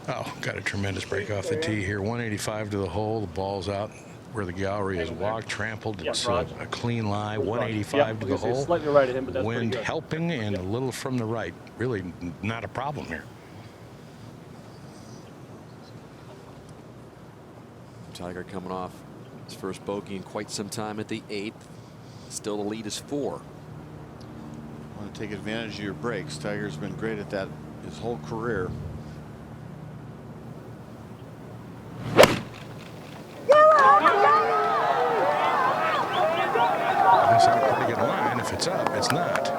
S18: Oh, got a tremendous break off the tee here. 185 to the hole. The ball's out where the gallery is walked, trampled. It's a
S9: Raj.
S18: clean lie, 185
S9: Yep,
S18: to the hole.
S9: slightly right of him, but that's pretty
S18: Wind
S9: good.
S18: helping and a little from the right. Really not a problem here.
S16: Tiger coming off his first bogey in quite some time at the 8th. Still the lead is 4.
S20: Want to take advantage of your breaks. Tiger's been great at that his whole career.
S18: That's a pretty good line. If it's up, it's not.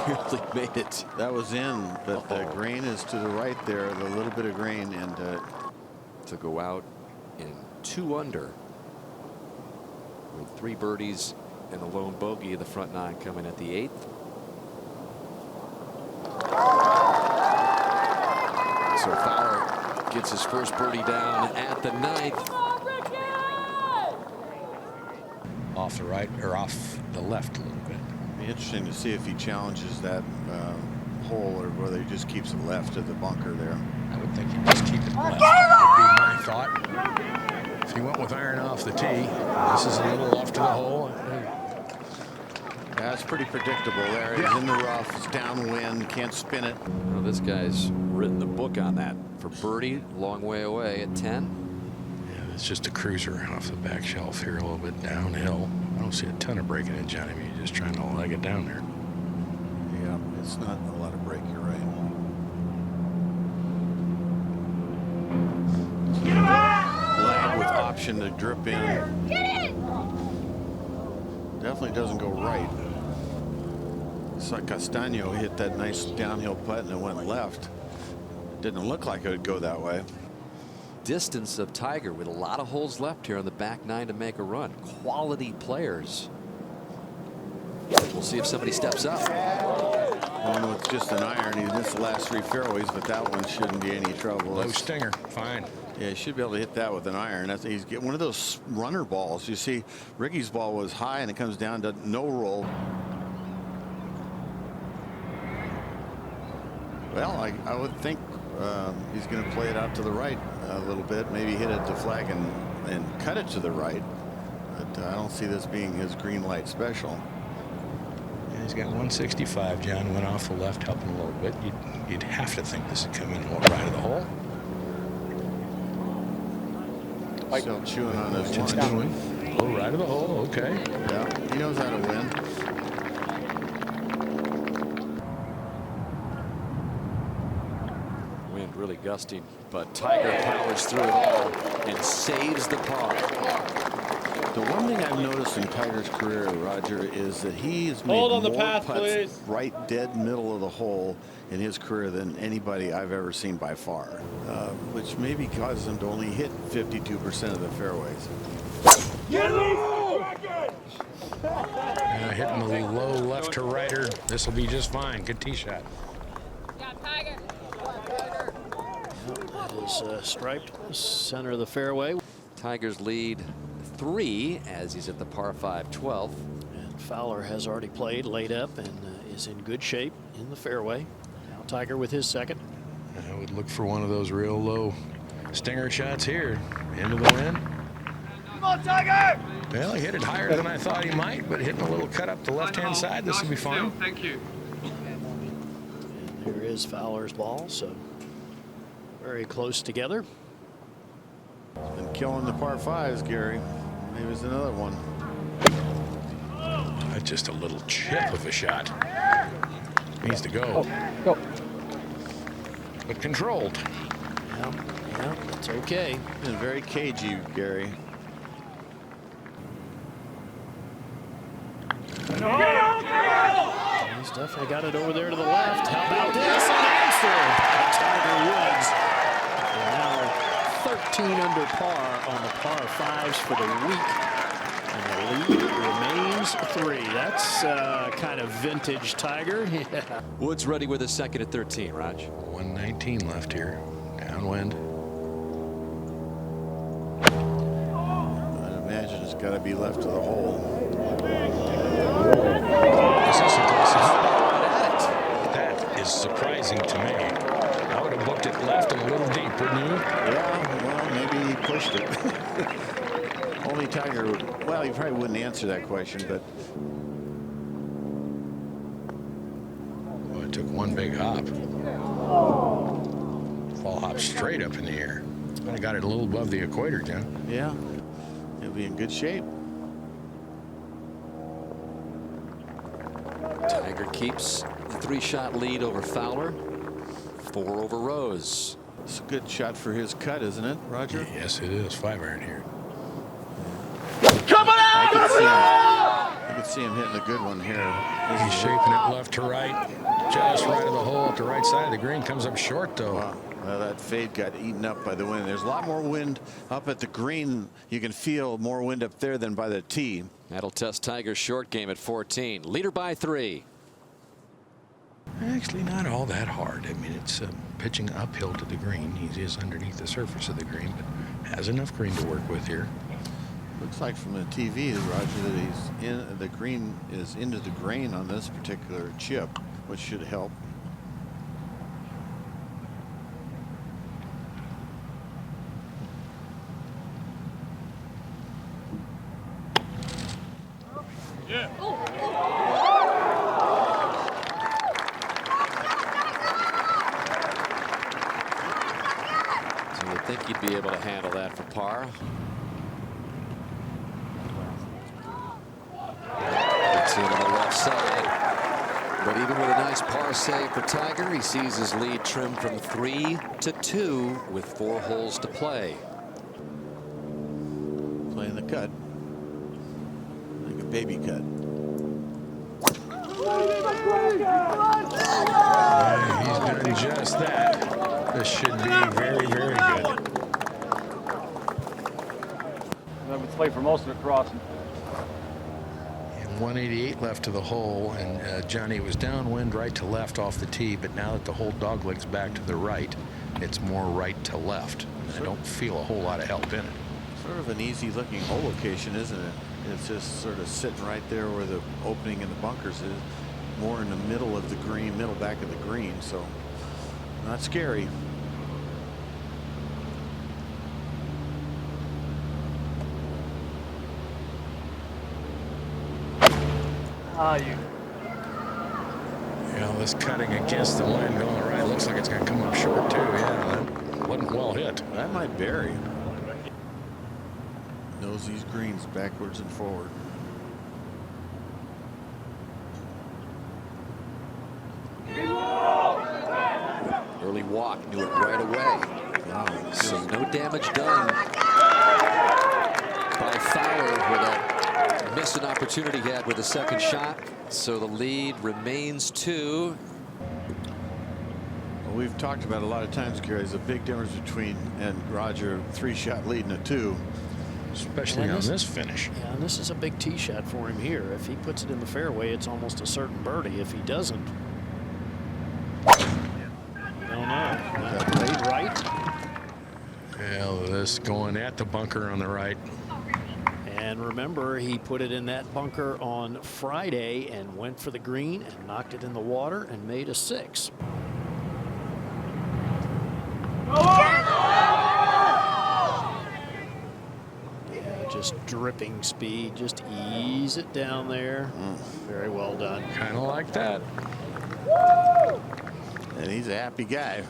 S20: Really made it. That was in, but the green is to the right there, the little bit of green, and
S16: to go out in 2 under with 3 birdies and a lone bogey. The front 9 coming at the 8th. So Fowler gets his first birdie down at the 9th.
S18: Off the right or off the left a little bit.
S20: be interesting to see if he challenges that hole or whether he just keeps it left of the bunker there.
S18: I would think he'd just keep it left. That would be my thought. If he went with iron off the tee, this is a little off to the hole.
S20: That's pretty predictable there. He's in the rough, it's downwind, can't spin it.
S16: Well, this guy's written the book on that. For birdie, long way away at 10.
S18: Yeah, it's just a cruiser off the back shelf here, a little bit downhill. I don't see a ton of breaking in, Johnny. You're just trying to leg it down there.
S20: Yeah, it's not a lot of break, you're right. Lag with option to drip in. Definitely doesn't go right. It's like Castaño hit that nice downhill putt and it went left. Didn't look like it would go that way.
S16: Distance of Tiger with a lot of holes left here on the back 9 to make a run. Quality players. We'll see if somebody steps up.
S20: One with just an iron. He missed the last 3 fairways, but that one shouldn't be any trouble.
S18: Low stinger, fine.
S20: Yeah, he should be able to hit that with an iron. He's getting one of those runner balls. You see, Ricky's ball was high and it comes down to no roll. Well, I would think he's going to play it out to the right a little bit, maybe hit it to flag and cut it to the right. But I don't see this being his green light special.
S18: Yeah, he's got 165. John went off the left, helping a little bit. You'd have to think this would come in a little right of the hole.
S20: Still chewing on his
S18: It's
S20: lunch.
S18: doing. A little right of the hole. Okay.
S20: Yeah, he knows how to win.
S16: Wind really gusting, but Tiger powers through it all and saves the par.
S20: The one thing I've noticed in Tiger's career, Roger, is that he's made
S9: Hold on the
S20: more
S9: path,
S20: putts
S9: please.
S20: right dead middle of the hole in his career than anybody I've ever seen by far, which maybe causes him to only hit 52% of the fairways.
S18: Hitting the low left to righter. This will be just fine. Good tee shot.
S7: That is striped center of the fairway.
S16: Tiger's lead 3 as he's at the par 5 12th.
S7: And Fowler has already played, laid up, and is in good shape in the fairway. Now Tiger with his second.
S18: I would look for one of those real low stinger shots here. Into the wind.
S19: Come on, Tiger!
S18: Well, he hit it higher than I thought he might, but hitting a little cut up the left-hand side, this will be fine.
S1: Thank you.
S7: And there is Fowler's ball, so very close together.
S20: Been killing the par 5s, Gary. Maybe it's another one.
S18: That's just a little chip of a shot. Needs to go.
S4: Go.
S18: But controlled.
S7: Yeah, it's okay.
S20: Been very cagey, Gary.
S7: He's definitely got it over there to the left. How about this? An answer. Tiger Woods. Now 13 under par on the par 5s for the week. And the lead remains 3. That's kind of vintage Tiger. Yeah.
S16: Woods ready with his second at 13, Raj.
S18: 119 left here. Downwind.
S20: I'd imagine it's got to be left of the hole.
S18: This is is surprising to me. I would have booked it left and a little deep, wouldn't you?
S20: Yeah, well, maybe he pushed it. Only Tiger, well, he probably wouldn't answer that question, but.
S18: Well, it took one big hop. Ball hopped straight up in the air. I got it a little above the equator, John.
S20: Yeah, he'll be in good shape.
S16: Tiger keeps the 3-shot lead over Fowler, 4 over Rose.
S20: It's a good shot for his cut, isn't it, Roger?
S18: Yes, it is. 5-iron here.
S19: Come on out!
S20: I can see him hitting a good one here.
S18: He's shaping it left to right, just right of the hole at the right side of the green. Comes up short, though.
S20: Wow. Well, that fade got eaten up by the wind. There's a lot more wind up at the green. You can feel more wind up there than by the tee.
S16: That'll test Tiger's short game at 14. Leader by 3.
S18: Actually, not all that hard. I mean, it's pitching uphill to the green. He is underneath the surface of the green, but has enough green to work with here.
S20: Looks like from the TV, Roger, that he's in the green is into the grain on this particular chip, which should help.
S19: Yeah.
S16: So you'd think you'd be able to handle that for par. It's in on the left side. But even with a nice par save for Tiger, he sees his lead trimmed from 3 to 2 with 4 holes to play.
S20: Playing the cut. Like a baby cut.
S18: He's done just that. This should be very, very good.
S9: I would play for most of the crossing.
S18: And 188 left to the hole, and Johnny was downwind right to left off the tee, but now that the whole dogleg's back to the right, it's more right to left. And I don't feel a whole lot of help in it.
S20: Sort of an easy looking hole location, isn't it? It's just sort of sitting right there where the opening in the bunkers is, more in the middle of the green, middle back of the green, so not scary.
S18: This cutting against the wind going right looks like it's going to come up short too. Yeah, that wasn't well hit.
S20: That might bury. Knows these greens backwards and forward.
S16: Early walk, knew it right away. Wow. So no damage done by Fowler with a missed an opportunity he had with the second shot. So the lead remains 2.
S20: Well, we've talked about a lot of times, Gary, there's a big difference between and Roger 3-shot lead and a 2.
S18: Especially on this finish.
S14: Yeah, and this is a big tee shot for him here. If he puts it in the fairway, it's almost a certain birdie. If he doesn't, you don't know. That played right.
S18: Well, this going at the bunker on the right.
S14: And remember, he put it in that bunker on Friday and went for the green and knocked it in the water and made a 6. Yeah, just dripping speed. Just ease it down there. Very well done.
S18: Kind of like that.
S20: And he's a happy guy.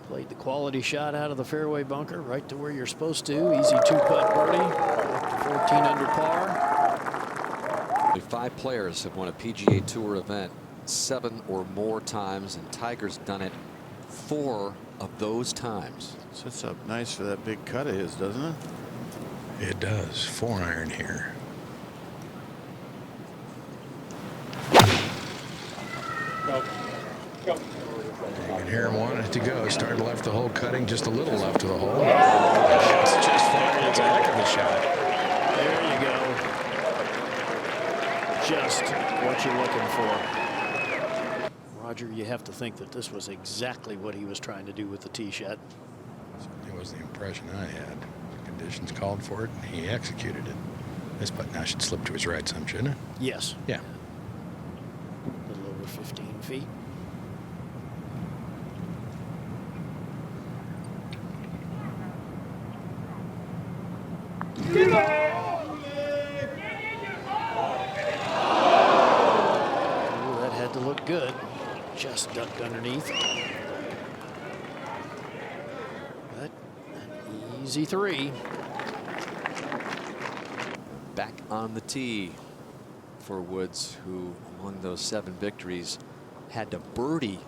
S14: Played the quality shot out of the fairway bunker right to where you're supposed to. Easy 2-putt birdie. 14 under par.
S16: 5 players have won a PGA Tour event 7 or more times, and Tiger's done it 4 of those times.
S20: Sets up nice for that big cut of his, doesn't it?
S18: It does. 4-iron here.
S9: Go. Go.
S18: You can hear him wanting it to go. Started left the hole, cutting just a little left of the hole. It's just fine. It's a heck of a shot.
S14: There you go. Just what you're looking for. Roger, you have to think that this was exactly what he was trying to do with the tee shot.
S18: It was the impression I had. The conditions called for it, and he executed it. This putt now should slip to his right some, shouldn't it?
S14: Yes.
S18: Yeah.
S14: A little feet. Ooh, that had to look good. Just ducked underneath. But an easy three.
S16: Back on the tee for Woods, who among those 7 victories had to birdie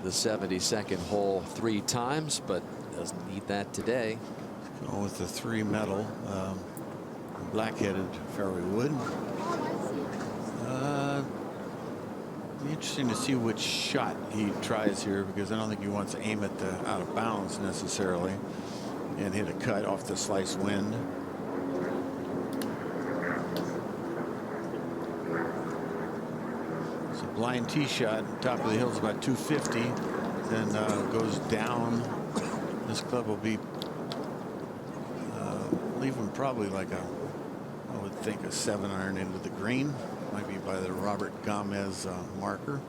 S16: the 72nd hole 3 times, but doesn't need that today.
S20: Going with the 3 medal, black-headed fairway wood. Be interesting to see which shot he tries here, because I don't think he wants to aim at the out of bounds necessarily and hit a cut off the slice wind. It's a blind tee shot. Top of the hill is about 250. Then goes down. This club will be leaving probably like I would think a 7-iron into the green. Might be by the Robert Gomez marker.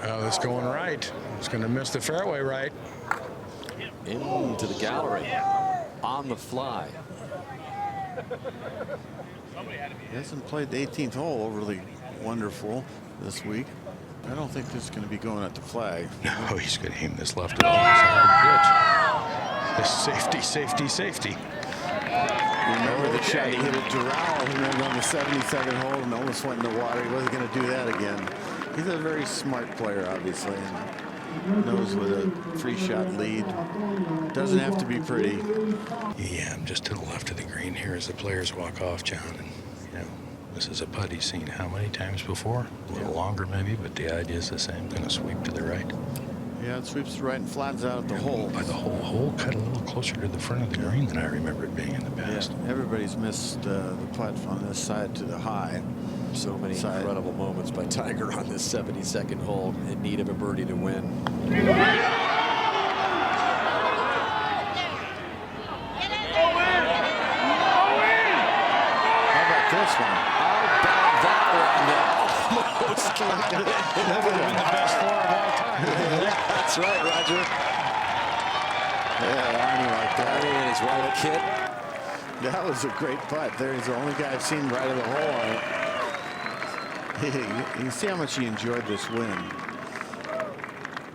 S18: Well, it's going right. It's going to miss the fairway right.
S16: Into the gallery on the fly.
S20: He hasn't played the 18th hole overly wonderful this week. I don't think this is going to be going at the flag.
S18: No, he's going to aim this left at all. It's a hard pitch. This safety, safety, safety.
S20: Remember the shot he hit at Doral, who went on the 72nd hole and almost went in the water. He wasn't going to do that again. He's a very smart player, obviously, and knows with a 3-shot lead. Doesn't have to be pretty.
S18: Yeah, I'm just to the left of the green here as the players walk off, John. And, you know, this is a putt he's seen how many times before? A little longer maybe, but the idea is the same. Going to sweep to the right.
S20: Yeah, it sweeps to the right and flattens out at the hole.
S18: By the hole cut a little closer to the front of the green than I remember it being in the past.
S20: Yeah, everybody's missed the putt from this side to the high.
S16: So many incredible moments by Tiger on this 72nd hole in need of a birdie to win.
S20: This one.
S16: How about that one? Almost got it.
S18: That would have been the best 4 of all time.
S16: Yeah, that's right, Roger.
S20: Yeah, Arnie like that.
S16: In his white kit.
S20: That was a great putt. There's the only guy I've seen right of the hole on it. You can see how much he enjoyed this win.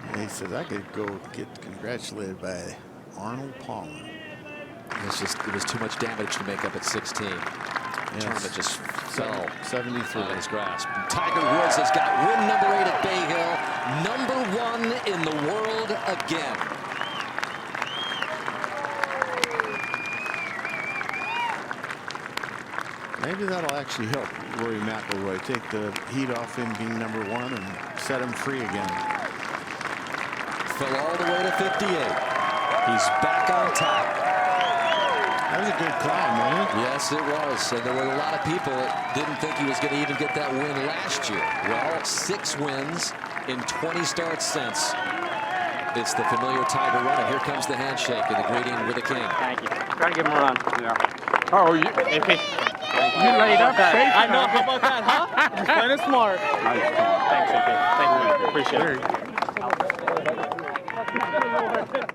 S20: And he said, I could go get congratulated by Arnold Palmer.
S16: It was too much damage to make up at 16. The tournament just fell
S20: 73
S16: out of his grasp. And Tiger Woods has got win number 8 at Bay Hill, #1 in the world again.
S20: Maybe that'll actually help Rory McIlroy take the heat off him being #1 and set him free again.
S16: Fell all the way to 58. He's back on top.
S20: That was a good climb, wasn't it?
S16: Yes, it was. And there were a lot of people that didn't think he was going to even get that win last year. Well, 6 wins in 20 starts since. It's the familiar Tiger run. And here comes the handshake and the greeting with the king.
S9: Thank you. Try to give him a run. Yeah. Oh, you laid up safe. I know. How about that, huh? You're playing smart. Nice. Thanks, AP. Thank you. Appreciate it.